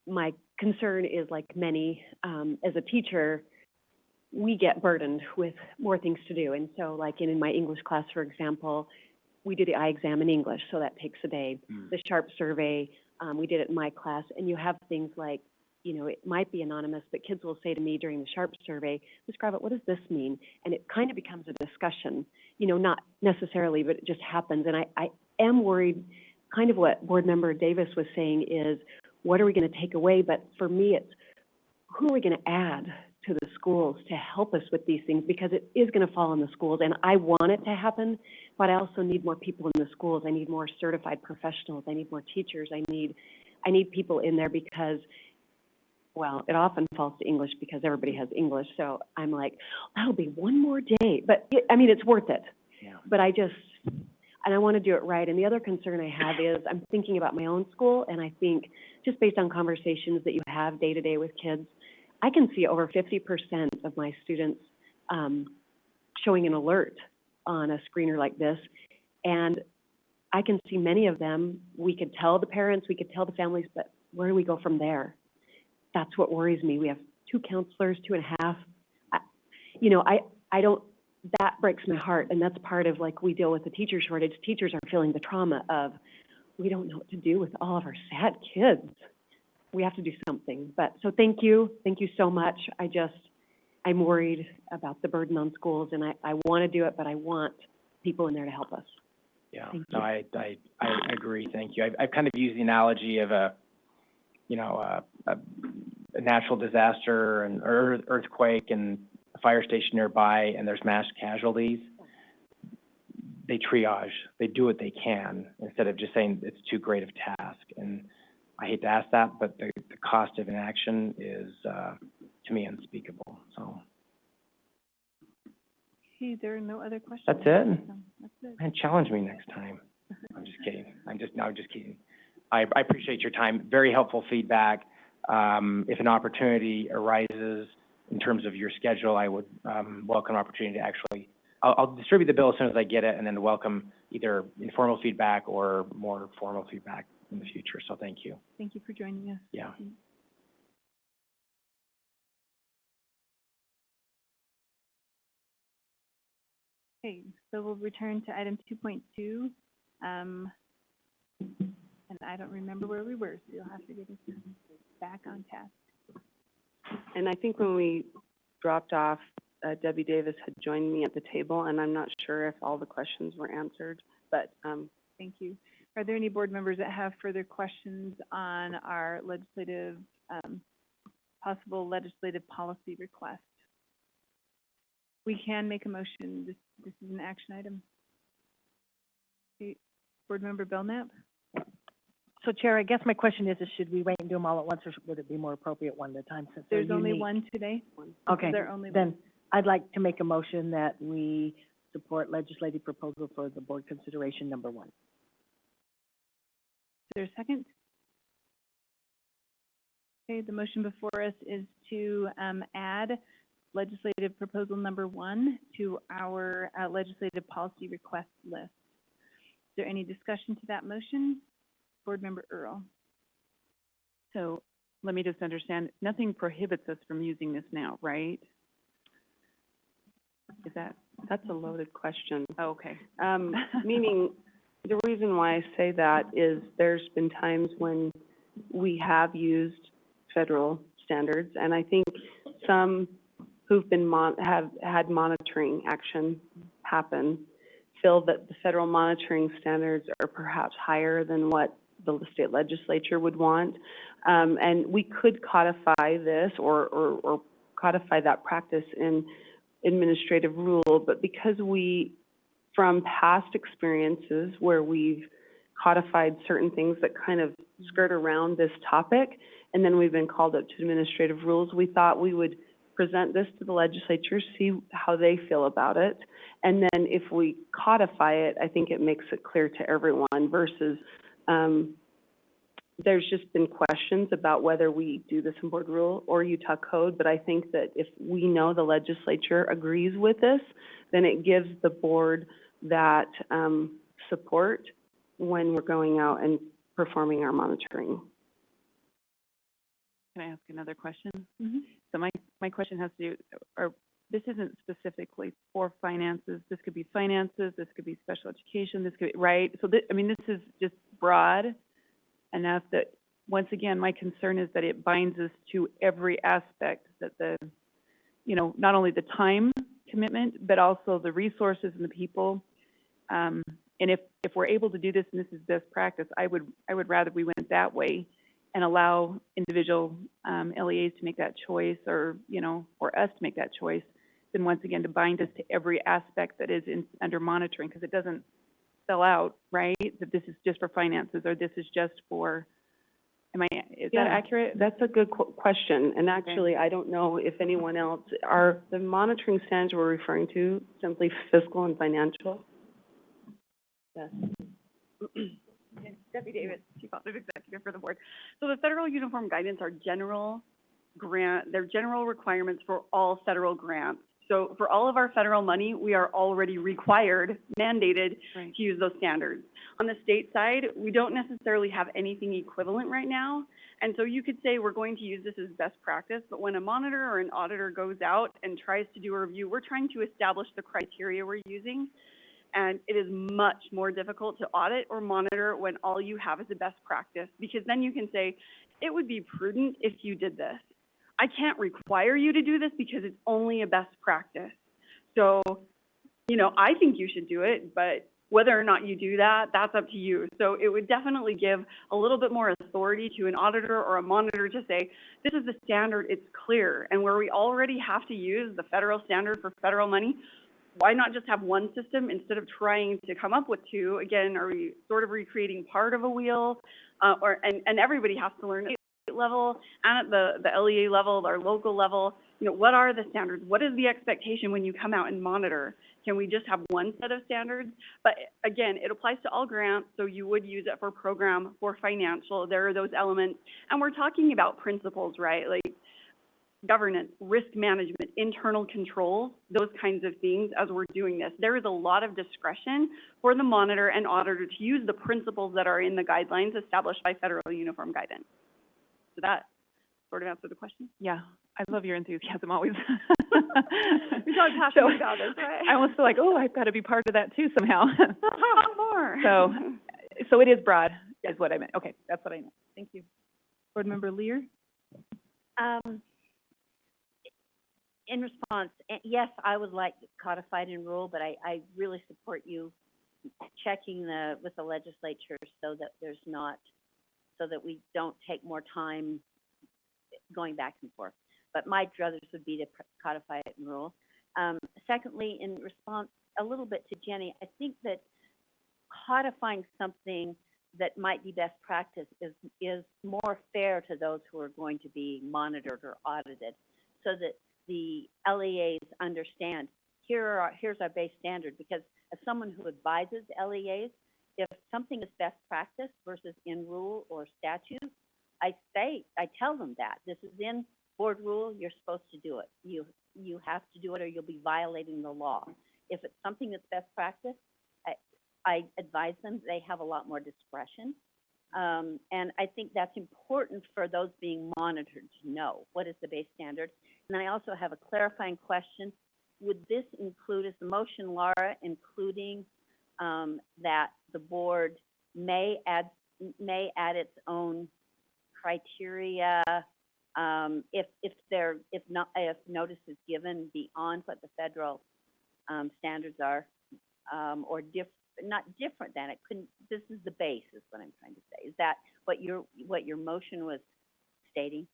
My concern is, like many, as a teacher, we get burdened with more things to do. And so, like in my English class, for example, we did the eye exam in English, so that takes a day. The SHARP survey, we did it in my class, and you have things like, you know, it might be anonymous, but kids will say to me during the SHARP survey, Ms. Gravitt, what does this mean? And it kind of becomes a discussion, you know, not necessarily, but it just happens. And I am worried, kind of what Board Member Davis was saying is, what are we going to take away? But for me, it's who are we going to add to the schools to help us with these things? Because it is going to fall on the schools, and I want it to happen, but I also need more people in the schools. I need more certified professionals. I need more teachers. I need people in there because, well, it often falls to English because everybody has English. So I'm like, that'll be one more day. But, I mean, it's worth it. Yeah. But I want to do it right. And the other concern I have is I'm thinking about my own school, and I think just based on conversations that you have day to day with kids, I can see over 50% of my students showing an alert on a screener like this. And I can see many of them, we could tell the parents, we could tell the families, but where do we go from there? That's what worries me. We have 2 counselors, 2.5. That breaks my heart. And that's part of, like, we deal with the teacher shortage. Teachers are feeling the trauma of, we don't know what to do with all of our sad kids. We have to do something. But, so thank you so much. I'm worried about the burden on schools, and I want to do it, but I want people in there to help us. Yeah, Thank no, I agree, thank you. I've kind of used the analogy of a natural disaster and earthquake and a fire station nearby, and there's mass casualties. They triage, they do what they can, instead of just saying it's too great of a task. And I hate to ask that, but the cost of inaction is, to me, unspeakable, so. Okay, there are no other questions? That's it? No, that's it. Man, challenge me next time. I'm just kidding. I'm just kidding. I appreciate your time. Very helpful feedback. If an opportunity arises in terms of your schedule, I would welcome an opportunity to actually, I'll distribute the bill as soon as I get it, and then welcome either informal feedback or more formal feedback in the future. So thank you. Thank you for joining us. Yeah. Okay, so we'll return to item 2.2. I don't remember where we were, so you'll have to get us back on task. And I think when we dropped off, Debbie Davis had joined me at the table, and I'm not sure if all the questions were answered, but, Thank you. Are there any board members that have further questions on our legislative, possible legislative policy request? We can make a motion. This is an action item. Okay. Board Member Belknap? So Chair, I guess my question is should we wait and do them all at once, or would it be more appropriate one at a time since they're There's only unique? one today. Okay, There's only then one. I'd like to make a motion that we support legislative proposal for the board consideration number 1. Is there a second? Okay, the motion before us is to, add legislative proposal number 1 to our, legislative policy request list. Is there any discussion to that motion? Board Member Earl? So let me just understand, nothing prohibits us from using this now, right? Is that, that's a loaded question. oh, okay. Meaning, the reason why I say that is there's been times when we have used federal standards, and I think some who've been have had monitoring action happen feel that the federal monitoring standards are perhaps higher than what the state legislature would want. And we could codify this or codify that practice in administrative rule, but because we, from past experiences where we've codified certain things that kind of skirt around this topic, and then we've been called up to administrative rules, we thought we would present this to the legislature, see how they feel about it, and then if we codify it, I think it makes it clear to everyone versus, there's just been questions about whether we do this in board rule or Utah code, but I think that if we know the legislature agrees with this, then it gives the board that, support when we're going out and performing our monitoring. Can I ask another question? Mm-hmm. So my question has to do, or this isn't specifically for finances. This could be finances, this could be special education, this could be, right? So I mean, this is just broad enough that, once again, my concern is that it binds us to every aspect, that the, you know, not only the time commitment, but also the resources and the people. And if we're able to do this, and this is best practice, I would rather we went that way and allow individual LEAs to make that choice, or, you know, or us to make that choice, than once again to bind us to every aspect that is under monitoring, because it doesn't spell out, right, that this is just for finances, or this is just for, is that accurate? That's a good question, and actually, I don't know if anyone else, are the monitoring standards we're referring to simply fiscal and financial? Yes. Debbie Davis, Chief Audit Executive for the board. So the federal uniform guidance are general requirements for all federal grants. So for all of our federal money, we are already required, mandated Right. to use those standards. On the state side, we don't necessarily have anything equivalent right now. And so you could say we're going to use this as best practice, but when a monitor or an auditor goes out and tries to do a review, we're trying to establish the criteria we're using. And it is much more difficult to audit or monitor when all you have is a best practice, because then you can say, it would be prudent if you did this. I can't require you to do this because it's only a best practice. So, you know, I think you should do it, but whether or not you do that, that's up to you. So it would definitely give a little bit more authority to an auditor or a monitor to say, this is the standard, it's clear. And where we already have to use the federal standard for federal money, why not just have one system instead of trying to come up with two? Again, are we sort of recreating part of a wheel? And everybody has to learn at the state level and at the LEA level, our local level, you know, what are the standards? What is the expectation when you come out and monitor? Can we just have one set of standards? But again, it applies to all grants, so you would use it for program, for financial, there are those elements. And we're talking about principles, right? Like governance, risk management, internal controls, those kinds of things as we're doing this. There is a lot of discretion for the monitor and auditor to use the principles that are in the guidelines established by federal uniform guidance. So that sort of answered the question? Yeah, I love your enthusiasm always. You're so passionate about this, right? I almost feel like, oh, I've got to be part of that too somehow. More. So it is broad. is what I meant. Okay, that's what I meant. Thank you. Board Member Lear? In response, yes, I would like it codified in rule, but I really support you checking with the legislature so that so that we don't take more time going back and forth. But my druthers would be to codify it in rule. Secondly, in response a little bit to Jenny, I think that codifying something that might be best practice is more fair to those who are going to be monitored or audited, so that the LEAs understand, here's our base standard, because as someone who advises LEAs, if something is best practice versus in rule or statute, I tell them that this is in board rule, you're supposed to do it. You have to do it or you'll be violating the law. If it's something that's best practice, I advise them they have a lot more discretion. And I think that's important for those being monitored to know what is the base standard. And I also have a clarifying question. Would this include, is the motion, Laura, including that the board may add its own criteria if notice is given beyond what the federal standards are, or not different than it couldn't, this is the base is what I'm trying to say. Is that what your motion was stating?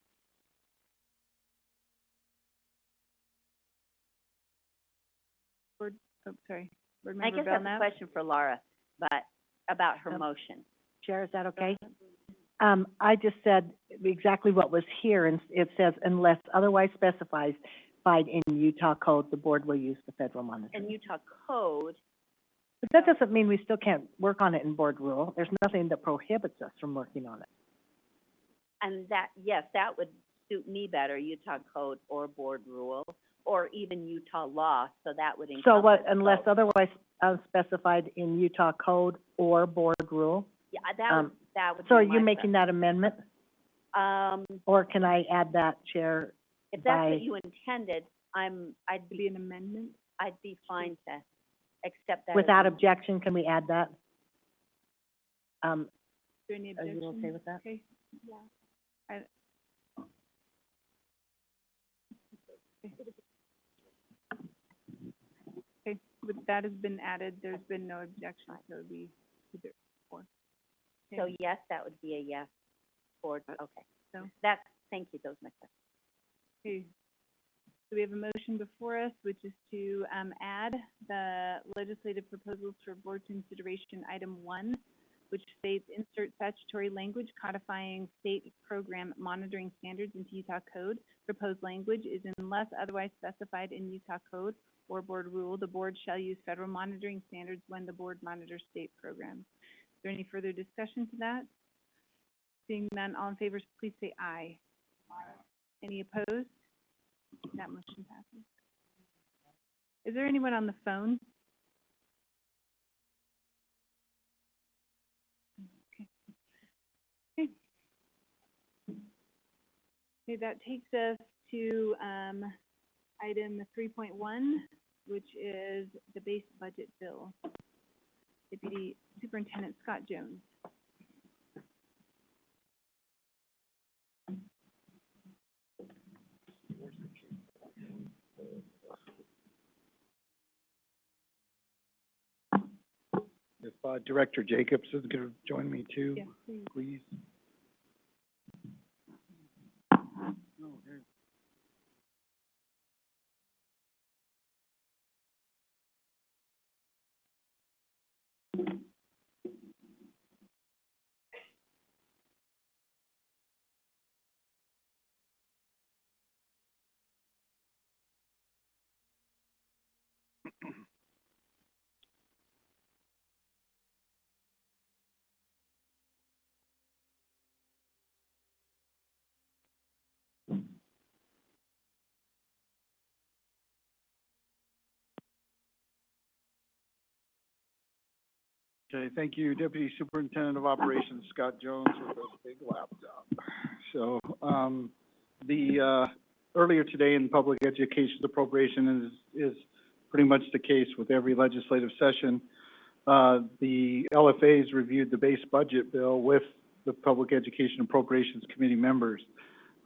Board I Member guess that's a Belknap? question for Laura, but about her motion. Chair, is that okay? I just said exactly what was here, and it says, unless otherwise specified in Utah code, the board will use the federal monitoring. And Utah code, But that doesn't mean we still can't work on it in board rule. There's nothing that prohibits us from working on it. and that, yes, that would suit me better, Utah code or board rule, or even Utah law, so that would encompass So what, unless both. otherwise specified in Utah code or board rule? Yeah, that would So are be my you making that amendment, preference. or can I add that, Chair? If that's by- what you intended, I'd To be be, an amendment? I'd be fine to accept that. as Without an- objection, can we add that? Is there any Are objection? you okay with that? Okay. Yeah. Okay, with that has been added, there's been no objection, so it would be either or. So yes, that would be a yes, board, okay. So- Thank you, those are my questions. Okay, so we have a motion before us, which is to, add the legislative proposals for board consideration, item 1, which states insert statutory language codifying state program monitoring standards into Utah code. Proposed language is unless otherwise specified in Utah code or board rule, the board shall use federal monitoring standards when the board monitors state programs. Is there any further discussion to that? Seeing none, all in favor, please say aye. Any opposed? That motion passes. Is there anyone on the phone? Okay. Okay. Okay, that takes us to, item 3.1, which is the base budget bill. Deputy Superintendent Scott Jones. If Director Jacobs is going to join me too, Yes, please. please. Okay, thank you, Deputy Superintendent of Operations Scott Jones with a big laptop. So, earlier today in public education appropriation is pretty much the case with every legislative session. the LFAs reviewed the base budget bill with the Public Education Appropriations Committee members.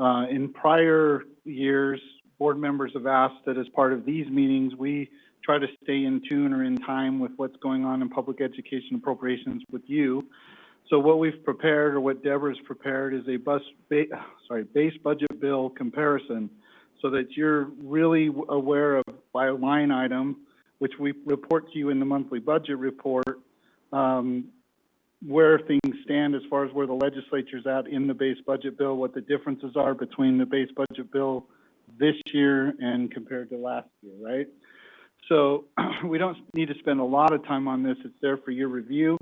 In prior years, board members have asked that as part of these meetings, we try to stay in tune or in time with what's going on in public education appropriations with you. So what we've prepared, or what Deborah's prepared, is a base budget bill comparison, so that you're really aware of, by line item, which we report to you in the monthly budget report, where things stand as far as where the legislature's at in the base budget bill, what the differences are between the base budget bill this year and compared to last year, right? So we don't need to spend a lot of time on this. It's there for your review.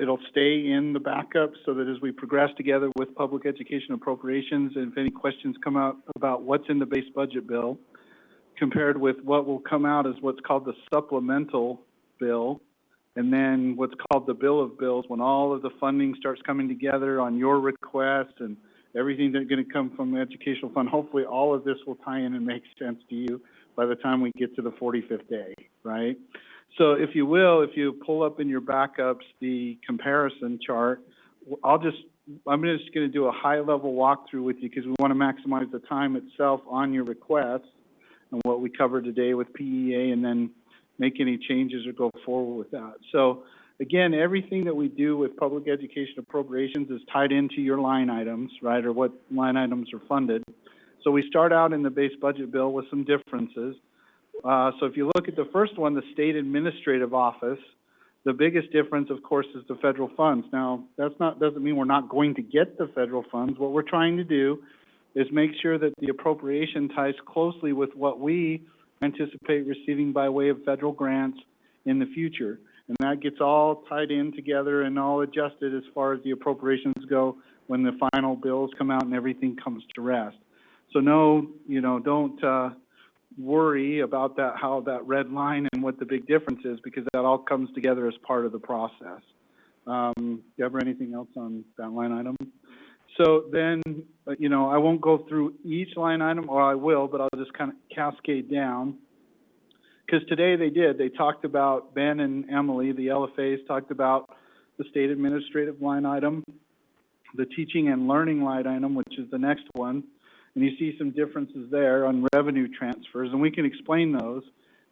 It'll stay in the backup so that as we progress together with public education appropriations, and if any questions come out about what's in the base budget bill, compared with what will come out as what's called the supplemental bill, and then what's called the bill of bills, when all of the funding starts coming together on your request and everything that's going to come from the educational fund. Hopefully all of this will tie in and make sense to you by the time we get to the 45th day, right? So if you will, if you pull up in your backups the comparison chart, I'm just going to do a high-level walkthrough with you because we want to maximize the time itself on your request and what we covered today with PEA, and then make any changes or go forward with that. So again, everything that we do with public education appropriations is tied into your line items, right, or what line items are funded. So we start out in the base budget bill with some differences. So if you look at the first one, the state administrative office, the biggest difference, of course, is the federal funds. Now, doesn't mean we're not going to get the federal funds. What we're trying to do is make sure that the appropriation ties closely with what we anticipate receiving by way of federal grants in the future. And that gets all tied in together and all adjusted as far as the appropriations go when the final bills come out and everything comes to rest. So no, don't worry about that, how that red line and what the big difference is, because that all comes together as part of the process. Deborah, anything else on that line item? So then, I won't go through each line item, or I will, but I'll just kind of cascade down. Because today they talked about, Ben and Emily, the LFAs, talked about the state administrative line item, the teaching and learning line item, which is the next one. And you see some differences there on revenue transfers, and we can explain those,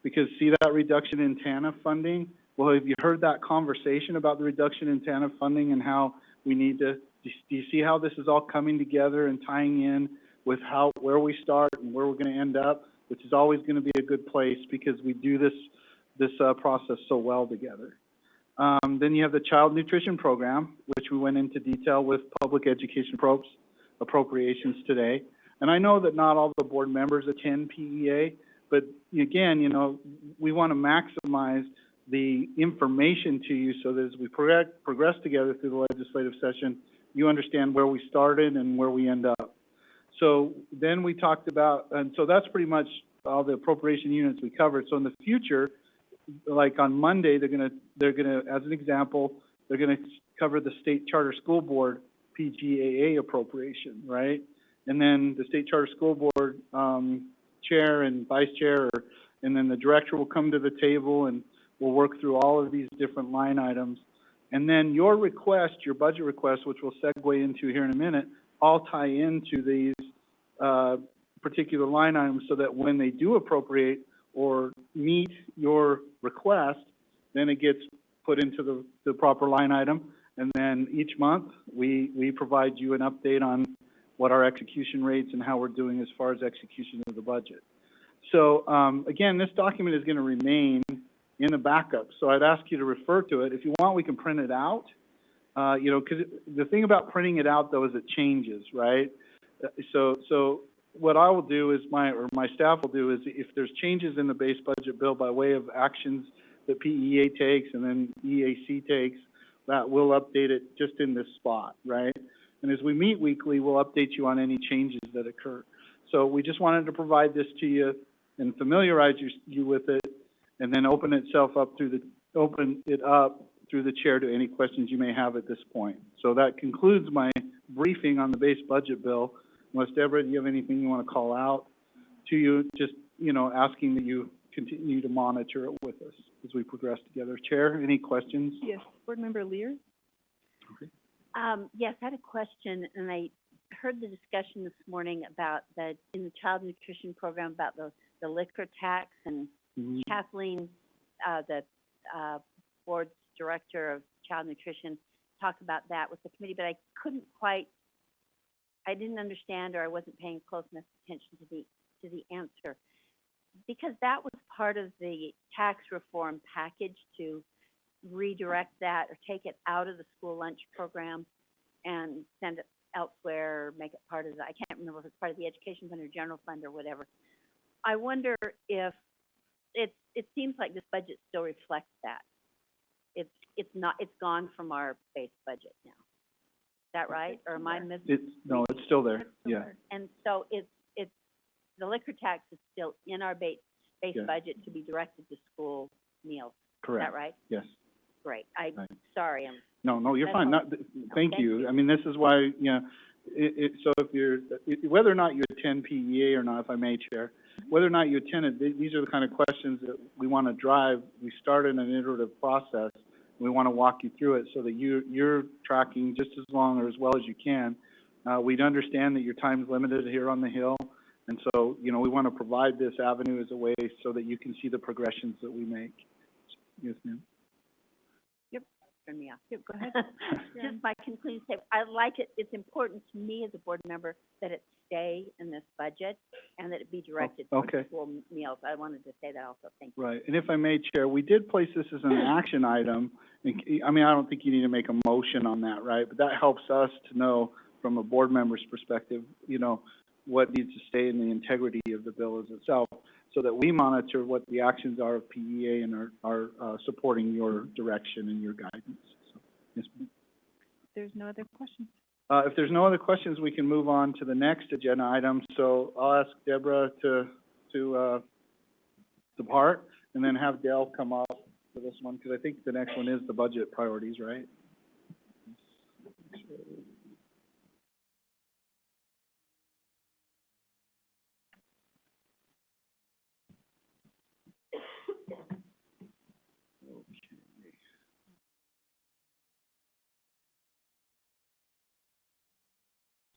because see that reduction in TANF funding? Well, have you heard that conversation about the reduction in TANF funding and how we need to, do you see how this is all coming together and tying in with where we start and where we're going to end up, which is always going to be a good place because we do this process so well together. Then you have the child nutrition program, which we went into detail with public education appropriations today. And I know that not all the board members attend PEA, but again, we want to maximize the information to you so that as we progress together through the legislative session, you understand where we started and where we end up. So then we talked about, and so that's pretty much all the appropriation units we covered. So in the future, like on Monday, they're gonna, as an example, they're gonna cover the State Charter School Board PGAA appropriation, right? And then the State Charter School Board chair and vice chair, and then the director will come to the table and we'll work through all of these different line items. And then your request, your budget request, which we'll segue into here in a minute, all tie into these particular line items so that when they do appropriate or meet your request, then it gets put into the proper line item. And then each month, we provide you an update on what our execution rates and how we're doing as far as execution of the budget. So again, this document is going to remain in the backup. So I'd ask you to refer to it. If you want, we can print it out. Because the thing about printing it out, though, is it changes, right? So what I will do is my staff will do is if there's changes in the base budget bill by way of actions that PEA takes and then EAC takes, that we'll update it just in this spot, right? And as we meet weekly, we'll update you on any changes that occur. So we just wanted to provide this to you and familiarize you with it, and then open it up through the chair to any questions you may have at this point. So that concludes my briefing on the base budget bill. Unless, Deborah, do you have anything you want to call out to you? Just, asking that you continue to monitor it with us. as we progress together. Chair, any questions? Yes, Board Member Lear? Yes, I had a question, and I heard the discussion this morning about in the child nutrition program, about the liquor tax, and Mhm. Kathleen, the, board's director of child nutrition, talked about that with the committee, but I didn't understand, or I wasn't paying close enough attention to the answer. Because that was part of the tax reform package to redirect that or take it out of the school lunch program and send it elsewhere, or make it part of I can't remember if it's part of the education fund or general fund or whatever. I wonder if it seems like this budget still reflects that. It's not, it's gone from our base budget now. Is that right? Or am I missing? No, it's still there, yeah. And so it's, the liquor tax is still in our base Yes. budget to be directed to school meals. Correct. Is that right? Yes. Great. Right. Sorry, No, you're That's fine. all. Not, thank Thank you. I mean, this is why, so if you're, whether or not you attend PEA or not, if I may, Chair, whether or not you attend it, these are the kind of questions that we want to drive. We started an iterative process. We want to walk you through it so that you're tracking just as long or as well as you can. We'd understand that your time's limited here on the Hill, and so, we want to provide this avenue as a way so that you can see the progressions that we make. Yes, ma'am. turn me off. Yep, go ahead. Just my concluding statement, I like it, it's important to me as a board member that it stay in this budget and that it be directed towards okay. school meals. I wanted to say that also, thank you. Right, and if I may, Chair, we did place this as an action item. I mean, I don't think you need to make a motion on that, right? But that helps us to know, from a board member's perspective, what needs to stay in the integrity of the bill as itself, so that we monitor what the actions are of PEA and are supporting your direction and your guidance. So, yes, ma'am. There's no other questions. If there's no other questions, we can move on to the next agenda item. So I'll ask Deborah to depart, and then have Dale come up for this one, because I think the next one is the budget priorities, right?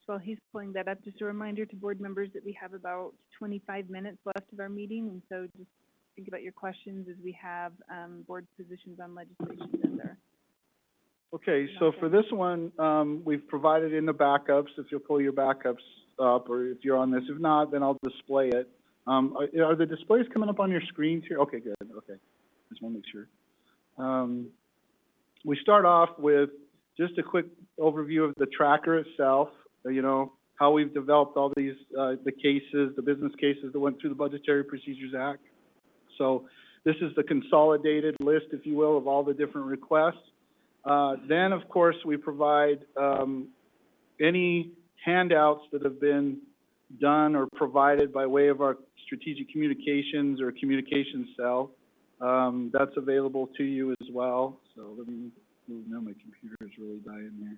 So while he's pulling that up, just a reminder to board members that we have about 25 minutes left of our meeting, and so just think about your questions as we have, board positions on legislation that are. Okay, so for this one, we've provided in the backups, if you'll pull your backups up, or if you're on this. If not, then I'll display it. Are the displays coming up on your screens here? Okay, good, okay. Just want to make sure. We start off with just a quick overview of the tracker itself, how we've developed all these, the cases, the business cases that went through the Budgetary Procedures Act. So this is the consolidated list, if you will, of all the different requests. Then, of course, we provide any handouts that have been done or provided by way of our strategic communications or communications cell. That's available to you as well. So let me move now. My computer is really dying here.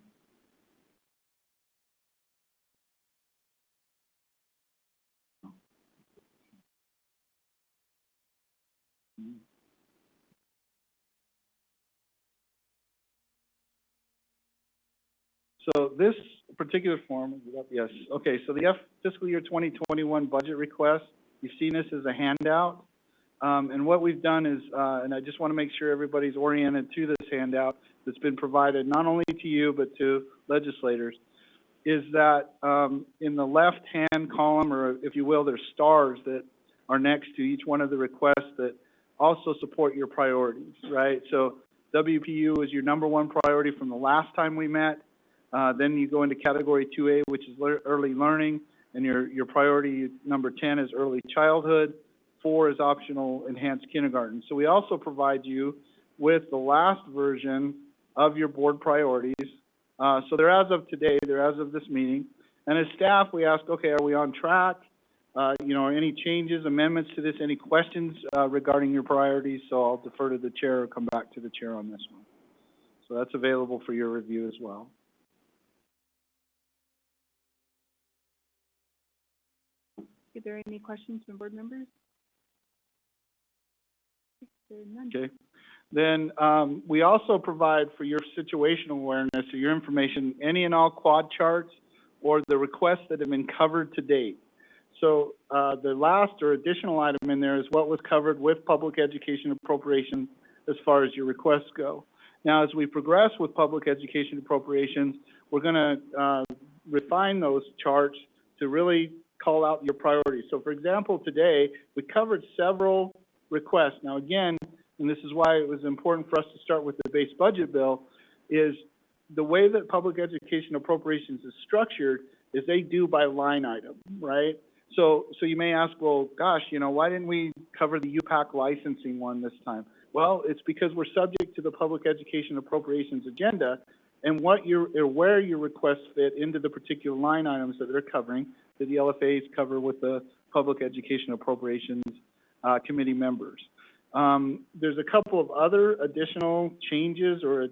So this particular form, yes, okay, so the fiscal year 2021 budget request, you've seen this as a handout. And what we've done is, and I just want to make sure everybody's oriented to this handout that's been provided not only to you but to legislators, is that in the left-hand column, or if you will, there's stars that are next to each one of the requests that also support your priorities, right? So WPU is your number one priority from the last time we met. Then you go into category 2A, which is early learning, and your priority number 10 is early childhood. 4 is optional enhanced kindergarten. So we also provide you with the last version of your board priorities. So they're as of today, they're as of this meeting. And as staff, we ask, okay, are we on track? Any changes, amendments to this, any questions regarding your priorities? So I'll defer to the chair or come back to the chair on this one. So that's available for your review as well. Are there any questions from board members? Okay. Then, we also provide for your situational awareness or your information, any and all quad charts or the requests that have been covered to date. So, the last or additional item in there is what was covered with public education appropriations as far as your requests go. Now, as we progress with public education appropriations, we're gonna, refine those charts to really call out your priorities. So, for example, today, we covered several requests. Now, again, and this is why it was important for us to start with the base budget bill, is the way that public education appropriations is structured is they do by line item, right? So you may ask, well, gosh, you know, why didn't we cover the UPAC licensing one this time? Well, it's because we're subject to the public education appropriations agenda, and where your requests fit into the particular line items that they're covering, that the LFAs cover with the public education appropriations committee members. There's a couple of other additional changes or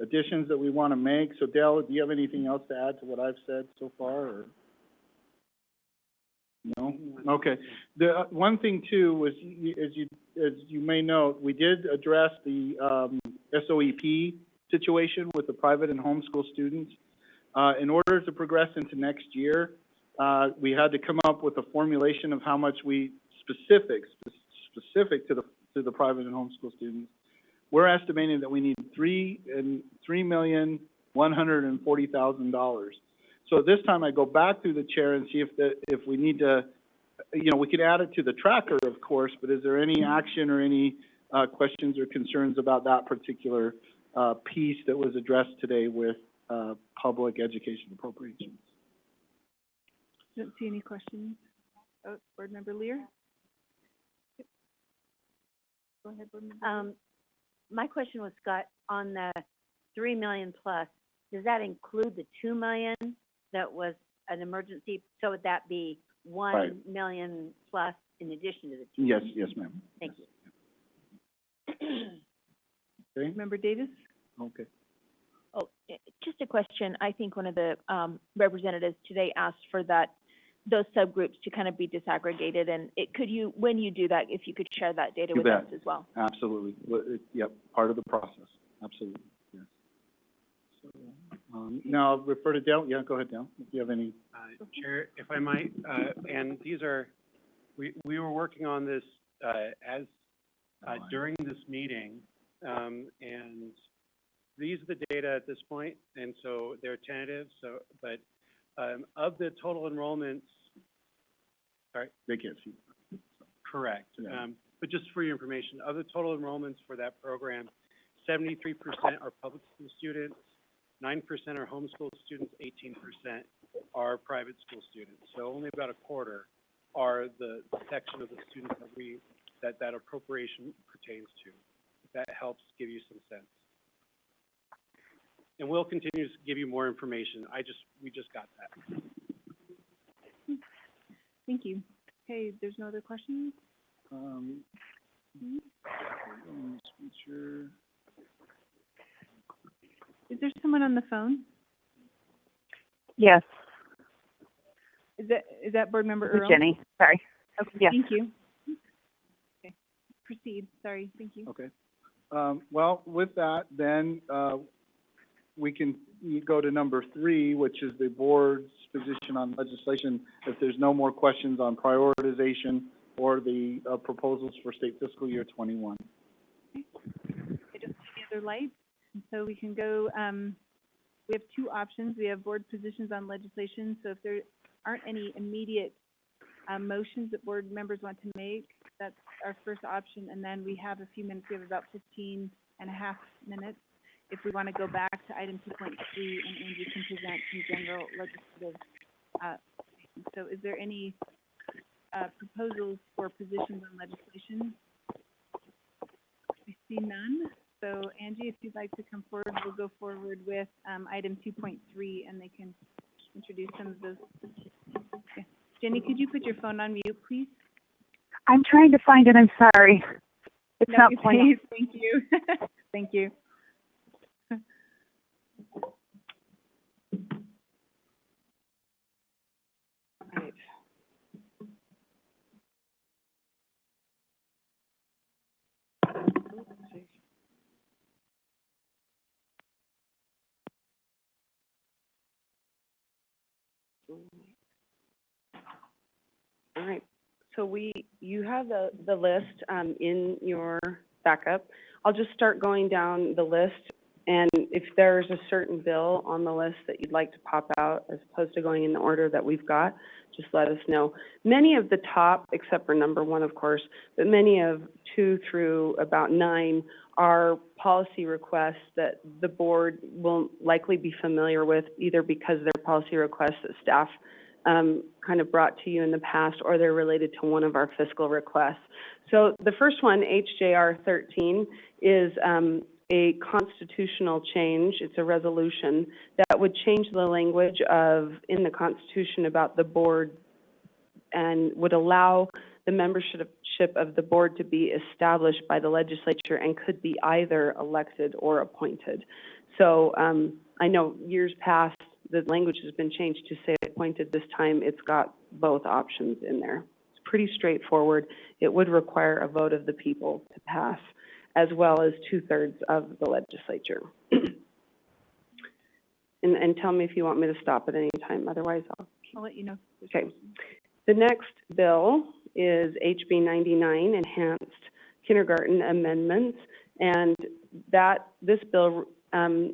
additions that we want to make. So Dale, do you have anything else to add to what I've said so far, or? No? Okay. The one thing too was, as you may note, we did address the SOEP situation with the private and homeschool students. In order to progress into next year, we had to come up with a formulation of how much we specific to the private and homeschool students. We're estimating that we need $3,140,000. So this time I go back through the chair and see if we need to, you know, we can add it to the tracker, of course, but is there any action or any questions or concerns about that particular piece that was addressed today with public education appropriations? Don't see any questions. Oh, Board Member Lear? Yep. Go ahead, Board Member. My question was, Scott, on the 3 million plus, does that include the 2 million that was an emergency? So would that be 1 Right. million plus in addition to the 2 Yes, million? yes, ma'am. Thank you. Okay, Member Davis? okay. Oh, just a question. I think one of the representatives today asked for those subgroups to kind of be disaggregated, and when you do that, if you could share that data You with us bet. as well. Absolutely. Yep, part of the process. Absolutely, yes. So, now I'll refer to Dale. Yeah, go ahead, Dale, if you have any. Chair, if I might, and these are, we were working on this, during this meeting, and these are the data at this point, and so they're tentative, but, of the total enrollments, sorry? They can't see. Correct. Yeah. But just for your information, of the total enrollments for that program, 73% are public school students, 9% are homeschool students, 18% are private school students. So only about a quarter are the section of the students that appropriation pertains to. That helps give you some sense. And we'll continue to give you more information. We just got that. Thank you. Okay, there's no other questions? Sure. Is there someone on the phone? Yes, Is that Board Member Earl? Jenny, sorry. Okay, Yes. thank you. Okay, proceed. Sorry, thank you. Okay. Well, with that, then, we can go to number 3, which is the board's position on legislation, if there's no more questions on prioritization or the proposals for state fiscal year 21. I don't see any other lights, and so we can go, we have 2 options. We have board positions on legislation, so if there aren't any immediate motions that board members want to make, that's our first option, and then we have a few minutes. We have about 15 and a half minutes if we want to go back to item 2.3, and Angie can present some general legislative, so is there any proposals for positions on legislation? I see none. So Angie, if you'd like to come forward, we'll go forward with item 2.3, and they can introduce some of those. Okay. Jenny, could you put your phone on mute, please? I'm trying to find it, I'm sorry. It's No, not please. playing. Thank you. Thank you. All right. All right, so you have the list, in your backup. I'll just start going down the list, and if there's a certain bill on the list that you'd like to pop out, as opposed to going in the order that we've got, just let us know. Many of the top, except for number 1, of course, but many of 2 through about 9 are policy requests that the board will likely be familiar with, either because they're policy requests that staff kind of brought to you in the past, or they're related to one of our fiscal requests. So the first one, HJR 13, is a constitutional change. It's a resolution that would change the language in the Constitution about the board, and would allow the membership of the board to be established by the legislature and could be either elected or appointed. So I know years past, the language has been changed to say appointed. This time it's got both options in there. It's pretty straightforward. It would require a vote of the people to pass, as well as 2/3 of the legislature. And tell me if you want me to stop at any time, otherwise I'll let you know. Okay. The next bill is HB 99, Enhanced Kindergarten Amendments, and this bill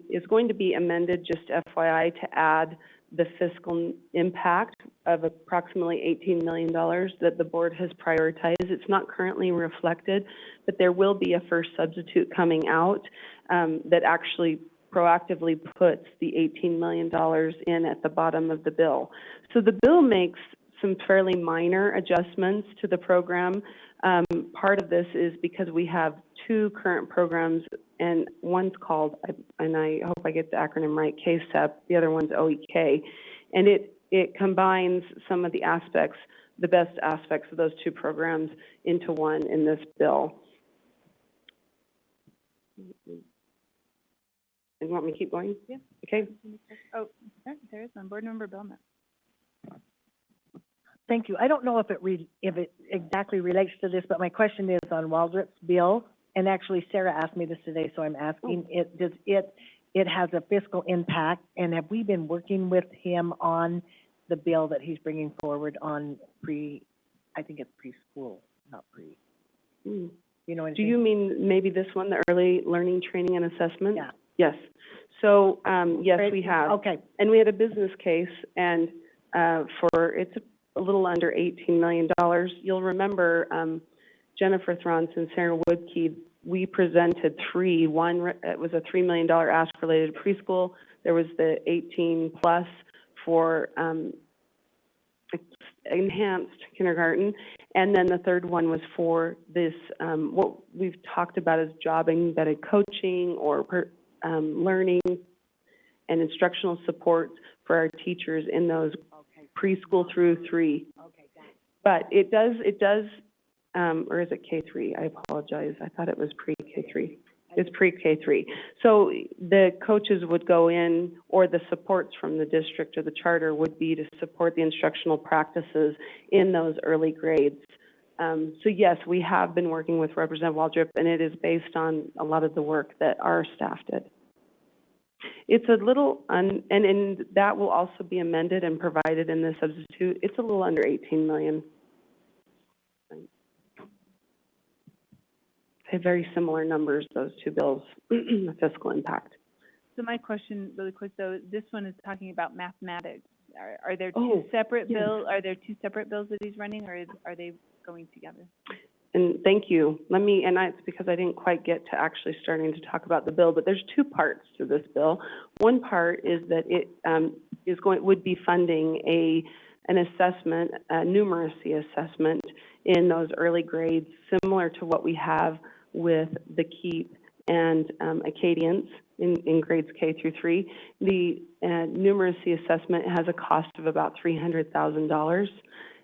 is going to be amended, just FYI, to add the fiscal impact of approximately $18 million that the board has prioritized. It's not currently reflected, but there will be a first substitute coming out that actually proactively puts the $18 million in at the bottom of the bill. So the bill makes some fairly minor adjustments to the program. Part of this is because we have 2 current programs, and one's called, and I hope I get the acronym right, KSEP, the other one's OEK, and it combines some of the aspects, the best aspects of those 2 programs into one in this bill. And you want me to keep going? Yeah. Okay. Oh, there is one, Board Member Belknap. Thank you. I don't know if it exactly relates to this, but my question is on Waldrop's bill, and actually Sarah asked me this today, so I'm asking, it has a fiscal impact, and have we been working with him on the bill that he's bringing forward on I think it's preschool, not pre. You know what I'm Do saying? you mean maybe this one, the early learning training and assessment? Yeah. Yes. So, yes, we have. Okay. And we had a business case, and it's a little under $18 million. You'll remember Jennifer Throns and Sarah Woodkey, we presented 3. One, it was a $3 million ask related to preschool. There was the 18 plus for enhanced kindergarten. And then the third one was for this, what we've talked about as job embedded coaching or learning and instructional support for our teachers in those preschool through 3. But it does, or is it K3? I apologize. I thought it was pre-K3. It's pre-K3. So the coaches would go in, or the supports from the district or the charter would be to support the instructional practices in those early grades. So yes, we have been working with Representative Waldrop, and it is based on a lot of the work that our staff did. It's a little, and that will also be amended and provided in the substitute. It's a little under 18 million. They have very similar numbers, those 2 bills, the fiscal impact. So my question, really quick though, this one is talking about mathematics. Are there Oh, two separate yes. bills? Are there 2 separate bills that he's running, or are they going together? And thank you. It's because I didn't quite get to actually starting to talk about the bill, but there's 2 parts to this bill. One part is that it would be funding an assessment, a numeracy assessment in those early grades, similar to what we have with the KEEP and Acadians in grades K through 3. The numeracy assessment has a cost of about $300,000.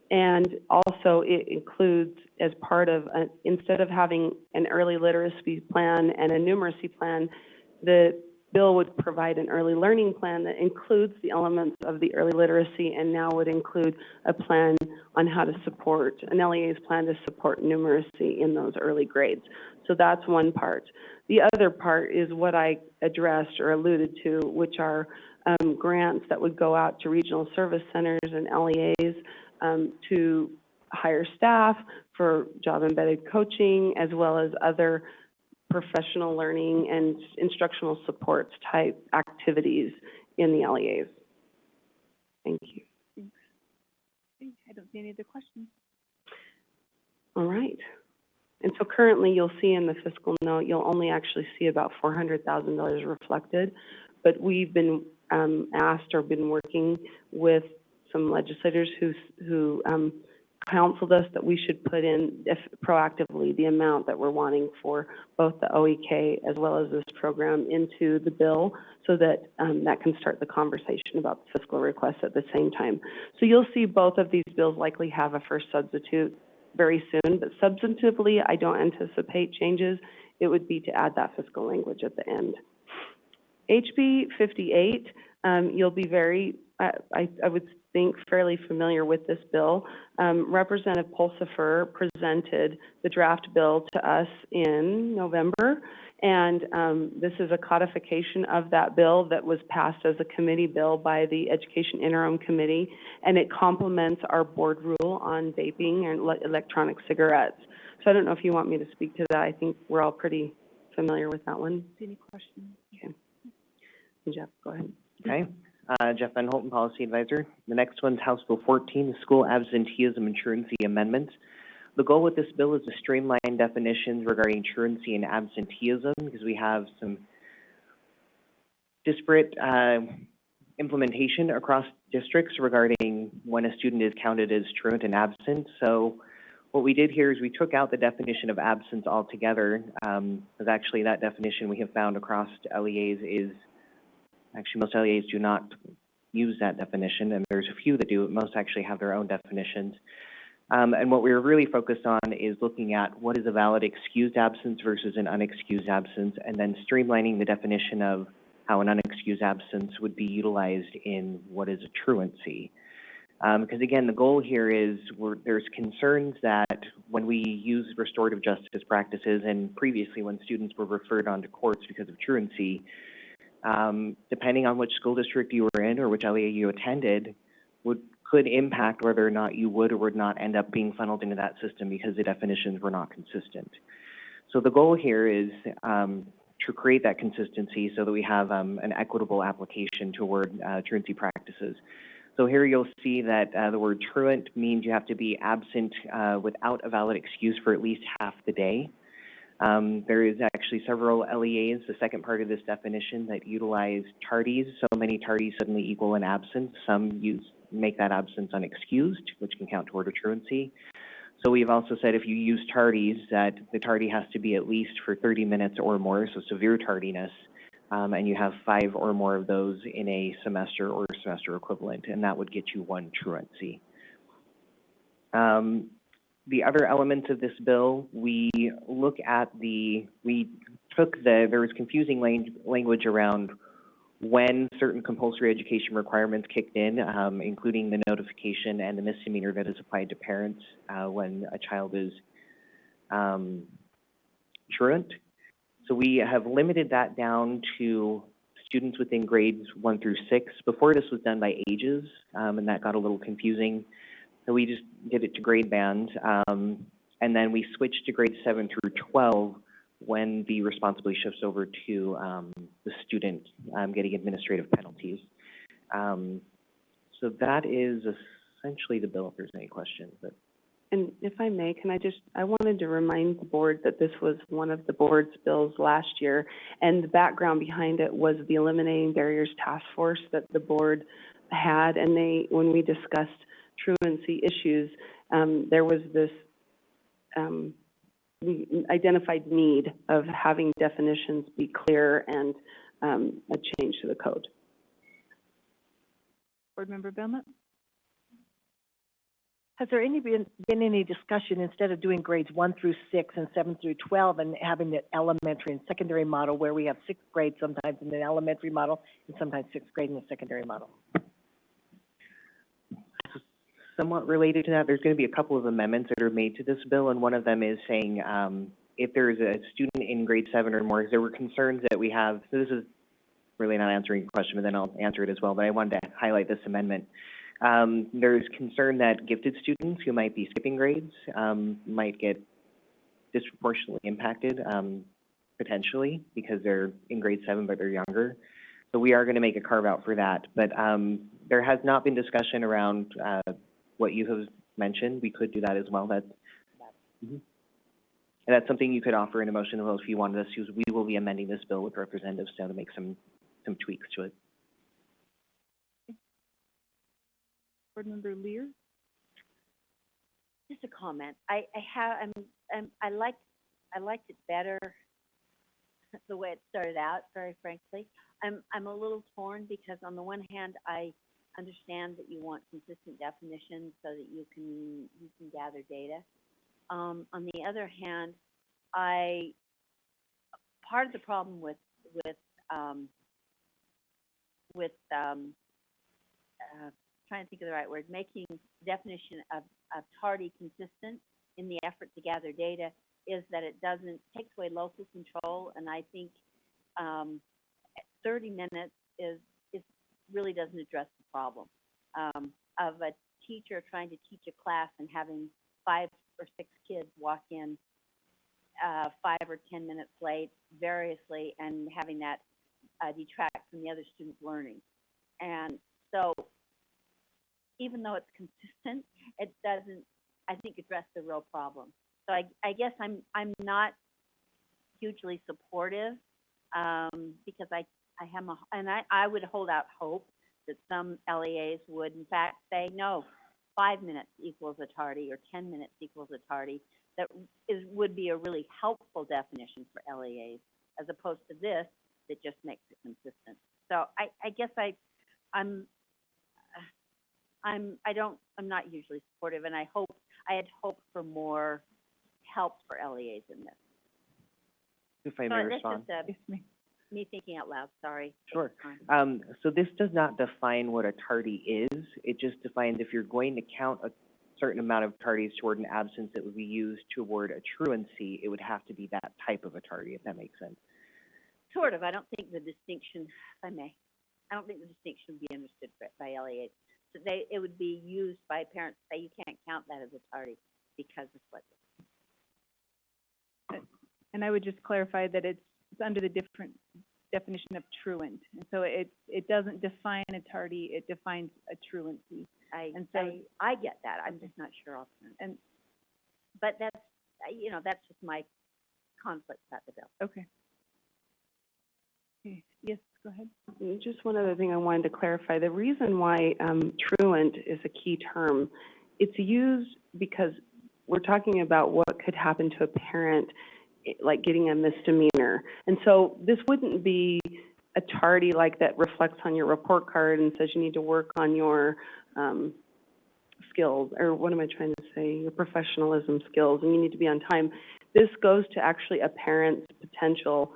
And also it includes, as part of, instead of having an early literacy plan and a numeracy plan, the bill would provide an early learning plan that includes the elements of the early literacy, and now would include a plan on how to support, an LEA's plan to support numeracy in those early grades. So that's one part. The other part is what I addressed or alluded to, which are grants that would go out to regional service centers and LEAs, to hire staff for job-embedded coaching, as well as other professional learning and instructional supports type activities in the LEAs. Thank you. Okay, I don't see any other questions. All right. And so currently, you'll see in the fiscal note, you'll only actually see about $400,000 reflected, but we've been asked or been working with some legislators who counseled us that we should put in proactively the amount that we're wanting for both the OEK as well as this program into the bill, so that that can start the conversation about the fiscal requests at the same time. So you'll see both of these bills likely have a first substitute very soon, but substantively, I don't anticipate changes. It would be to add that fiscal language at the end. HB 58, you'll be very, I would think, fairly familiar with this bill. Representative Pulsifer presented the draft bill to us in November, and this is a codification of that bill that was passed as a committee bill by the Education Interim Committee, and it complements our board rule on vaping and electronic cigarettes. So I don't know if you want me to speak to that. I think we're all pretty familiar with that one. Any questions? Okay. Jeff, go ahead. Okay. Jeff Van Holten, Policy Advisor. The next one's House Bill 14, the School Absenteeism and Truancy Amendment. The goal with this bill is to streamline definitions regarding truancy and absenteeism, because we have some disparate implementation across districts regarding when a student is counted as truant and absent. So what we did here is we took out the definition of absence altogether, because actually that definition we have found across LEAs is, actually most LEAs do not use that definition, and there's a few that do. Most actually have their own definitions. And what we were really focused on is looking at what is a valid excused absence versus an unexcused absence, and then streamlining the definition of how an unexcused absence would be utilized in what is a truancy. Because again, the goal here is there's concerns that when we use restorative justice practices, and previously when students were referred on to courts because of truancy, depending on which school district you were in or which LEA you attended, could impact whether or not you would or would not end up being funneled into that system because the definitions were not consistent. So the goal here is to create that consistency so that we have an equitable application toward truancy practices. So here you'll see that the word truant means you have to be absent without a valid excuse for at least half the day. There is actually several LEAs, the second part of this definition, that utilize tardies. So many tardies suddenly equal an absence. Some make that absence unexcused, which can count toward a truancy. So we've also said if you use tardies, that the tardy has to be at least for 30 minutes or more, so severe tardiness, and you have 5 or more of those in a semester or semester equivalent, and that would get you 1 truancy. The other elements of this bill, we took there was confusing language around when certain compulsory education requirements kicked in, including the notification and the misdemeanor that is applied to parents when a child is truant. So we have limited that down to students within grades 1 through 6. Before, this was done by ages, and that got a little confusing. So we just did it to grade bands, and then we switched to grades 7 through 12 when the responsibility shifts over to the student getting administrative penalties. So that is essentially the bill, if there's any questions. And if I may, I wanted to remind the board that this was one of the board's bills last year, and the background behind it was the Eliminating Barriers Task Force that the board had, and when we discussed truancy issues, there was this identified need of having definitions be clear and a change to the code. Board Member Belmont? Has there been any discussion, instead of doing grades 1 through 6 and 7 through 12 and having the elementary and secondary model where we have 6th grade sometimes in the elementary model and sometimes 6th grade in the secondary model? Somewhat related to that, there's going to be a couple of amendments that are made to this bill, and one of them is saying if there's a student in grade 7 or more, there were concerns that we have, so this is really not answering your question, but then I'll answer it as well, but I wanted to highlight this amendment. There's concern that gifted students who might be skipping grades, might get disproportionately impacted, potentially, because they're in grade 7, but they're younger. So we are gonna make a carve-out for that, but, there has not been discussion around, what you have mentioned. We could do that as well. And that's something you could offer in a motion as well if you wanted us to. We will be amending this bill with Representative Stowe to make some tweaks to it. Board Member Lear? Just a comment. I liked it better the way it started out, very frankly. I'm a little torn because on the one hand, I understand that you want consistent definitions so that you can gather data. On the other hand, part of the problem with trying to think of the right word, making definition of tardy consistent in the effort to gather data is that it takes away local control, and I think 30 minutes really doesn't address the problem of a teacher trying to teach a class and having 5 or 6 kids walk in 5 or 10 minutes late variously, and having that detract from the other students' learning. And so, even though it's consistent, it doesn't, I think, address the real problem. So I guess I'm not hugely supportive, because I would hold out hope that some LEAs would in fact say, no, 5 minutes equals a tardy or 10 minutes equals a tardy. That would be a really helpful definition for LEAs, as opposed to this that just makes it consistent. So I guess I'm not hugely supportive, and I had hoped for more help for LEAs in this. If I may respond. So that's just me thinking out loud, sorry. Sure. So this does not define what a tardy is. It just defines if you're going to count a certain amount of tardies toward an absence that would be used toward a truancy, it would have to be that type of a tardy, if that makes sense. Sort of. I don't think the distinction, if I may, I don't think the distinction would be understood by LEAs. So it would be used by parents to say you can't count that as a tardy because of what. And I would just clarify that it's under the different definition of truant. And so it doesn't define a tardy, it defines a truancy. I get that. I'm just not sure offhand. But that's, that's just my conflict about the bill. Okay. Okay, yes, go ahead. Just one other thing I wanted to clarify. The reason why truant is a key term, it's used because we're talking about what could happen to a parent, like getting a misdemeanor. And so this wouldn't be a tardy like that reflects on your report card and says you need to work on your skills, or what am I trying to say, your professionalism skills, and you need to be on time. This goes to actually a parent's potential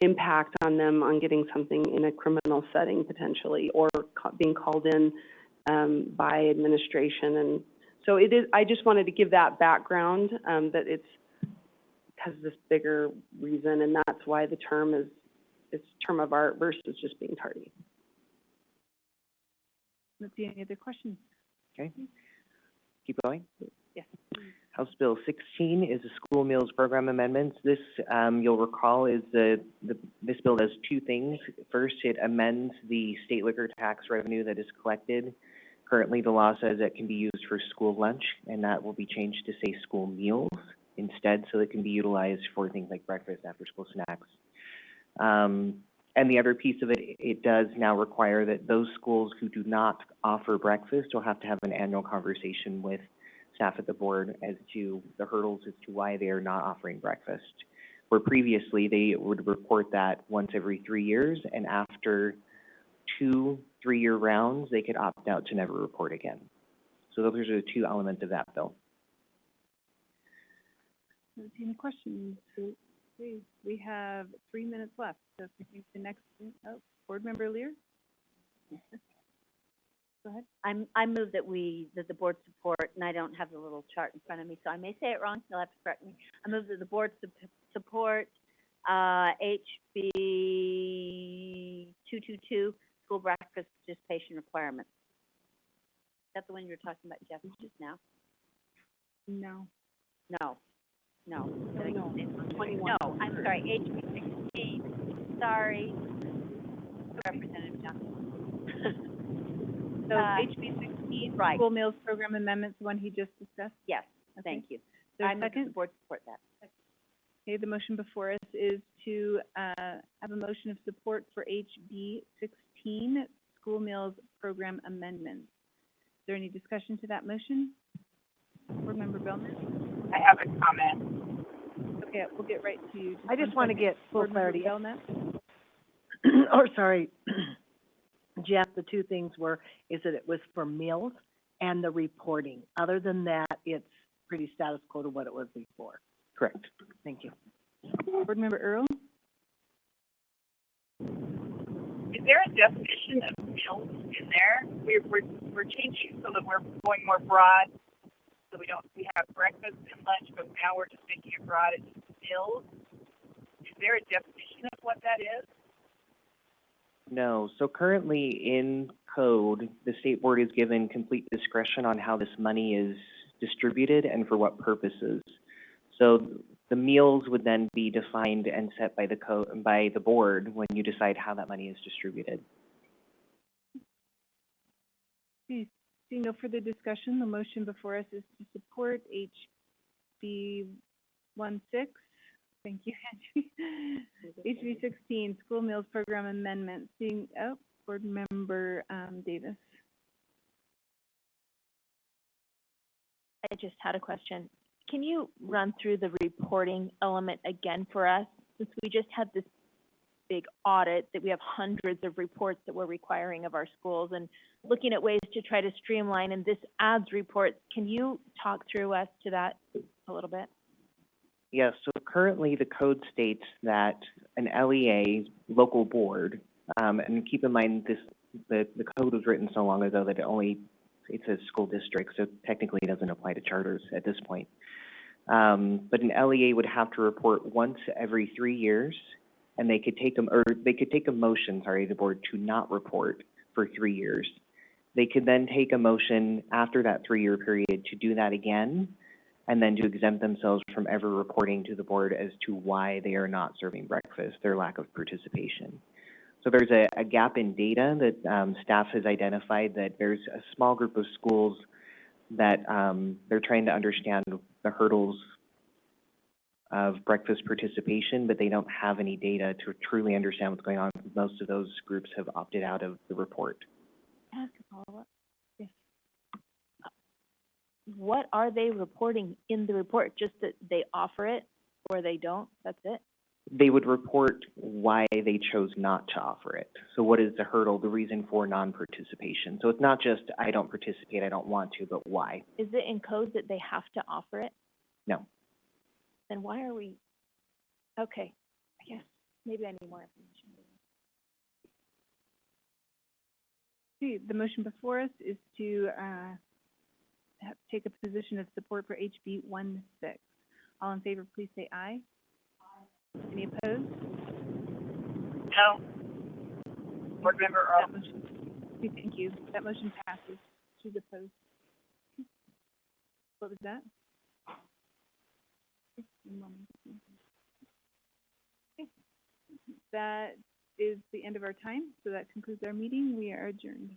impact on them on getting something in a criminal setting potentially, or being called in by administration. And so it is, I just wanted to give that background, that it's has this bigger reason, and that's why the term is, it's term of art versus just being tardy. Let's see, any other questions? Okay. Keep going. Yes. House Bill 16 is a school meals program amendments. This, you'll recall, is this bill does 2 things. First, it amends the state liquor tax revenue that is collected. Currently, the law says it can be used for school lunch, and that will be changed to say school meals instead, so it can be utilized for things like breakfast, after-school snacks. And the other piece of it, it does now require that those schools who do not offer breakfast will have to have an annual conversation with staff at the board as to the hurdles as to why they are not offering breakfast. Where previously, they would report that once every 3 years, and after 2 3-year rounds, they could opt out to never report again. So those are the 2 elements of that bill. Any questions? Okay, we have 3 minutes left, so if we think the next, Board Member Lear? Go ahead. I move that the board support, and I don't have the little chart in front of me, so I may say it wrong, you'll have to correct me. I move that the board support HB 222, school breakfast participation requirements. Is that the one you were talking about, Jeff, just now? No. No. No, I'm sorry, HB 16, sorry. Representative Johnson. So HB 16, right. school meals program amendments, the one he just discussed? Yes, Okay. thank you. Is there a I move that second? the board support that. Okay, the motion before us is to, have a motion of support for HB 16, school meals program amendments. Is there any discussion to that motion? Board Member Bellman? I have a comment. Okay, we'll get right to you. I just one want to second. get full Board Member clarity. Belknap? Or, sorry, Jeff, the two things were, is that it was for meals and the reporting. Other than that, it's pretty status quo to what it was before. Correct. Thank you. Board Member Earl? Is there a definition of meals in there? We're changing so that we're going more broad, so we have breakfast and lunch, but now we're just making it broad, it's meals. Is there a definition of what that is? No, so currently in code, the state board is given complete discretion on how this money is distributed and for what purposes. So the meals would then be defined and set by by the board when you decide how that money is distributed. Okay, seeing no further discussion, the motion before us is to support HB 16. Thank you, Angie. HB 16, school meals program amendment. Board Member, Davis. I just had a question. Can you run through the reporting element again for us? Since we just had this big audit, that we have hundreds of reports that we're requiring of our schools and looking at ways to try to streamline, and this adds reports. Can you talk through us to that a little bit? Yes, so currently the code states that an LEA local board, and keep in mind the code was written so long ago that it says school district, so technically it doesn't apply to charters at this point. But an LEA would have to report once every 3 years, and they could take a motion, the board, to not report for 3 years. They could then take a motion after that 3-year period to do that again, and then to exempt themselves from ever reporting to the board as to why they are not serving breakfast, their lack of participation. So there's a gap in data that staff has identified, that there's a small group of schools that they're trying to understand the hurdles of breakfast participation, but they don't have any data to truly understand what's going on. Most of those groups have opted out of the report. Can I ask a follow-up? Yes. What are they reporting in the report? Just that they offer it or they don't? That's it? They would report why they chose not to offer it. So what is the hurdle, the reason for non-participation? So it's not just, I don't participate, I don't want to, but why? Is it in code that they have to offer it? No. Then why are we, okay, I guess, maybe I need more information. Okay, the motion before us is to, take a position of support for HB 16. All in favor, please say aye. Any opposed? No. Board Member Earl? Okay, thank you. That motion passes. She's opposed. What was that? Okay. That is the end of our time, so that concludes our meeting. We are adjourned.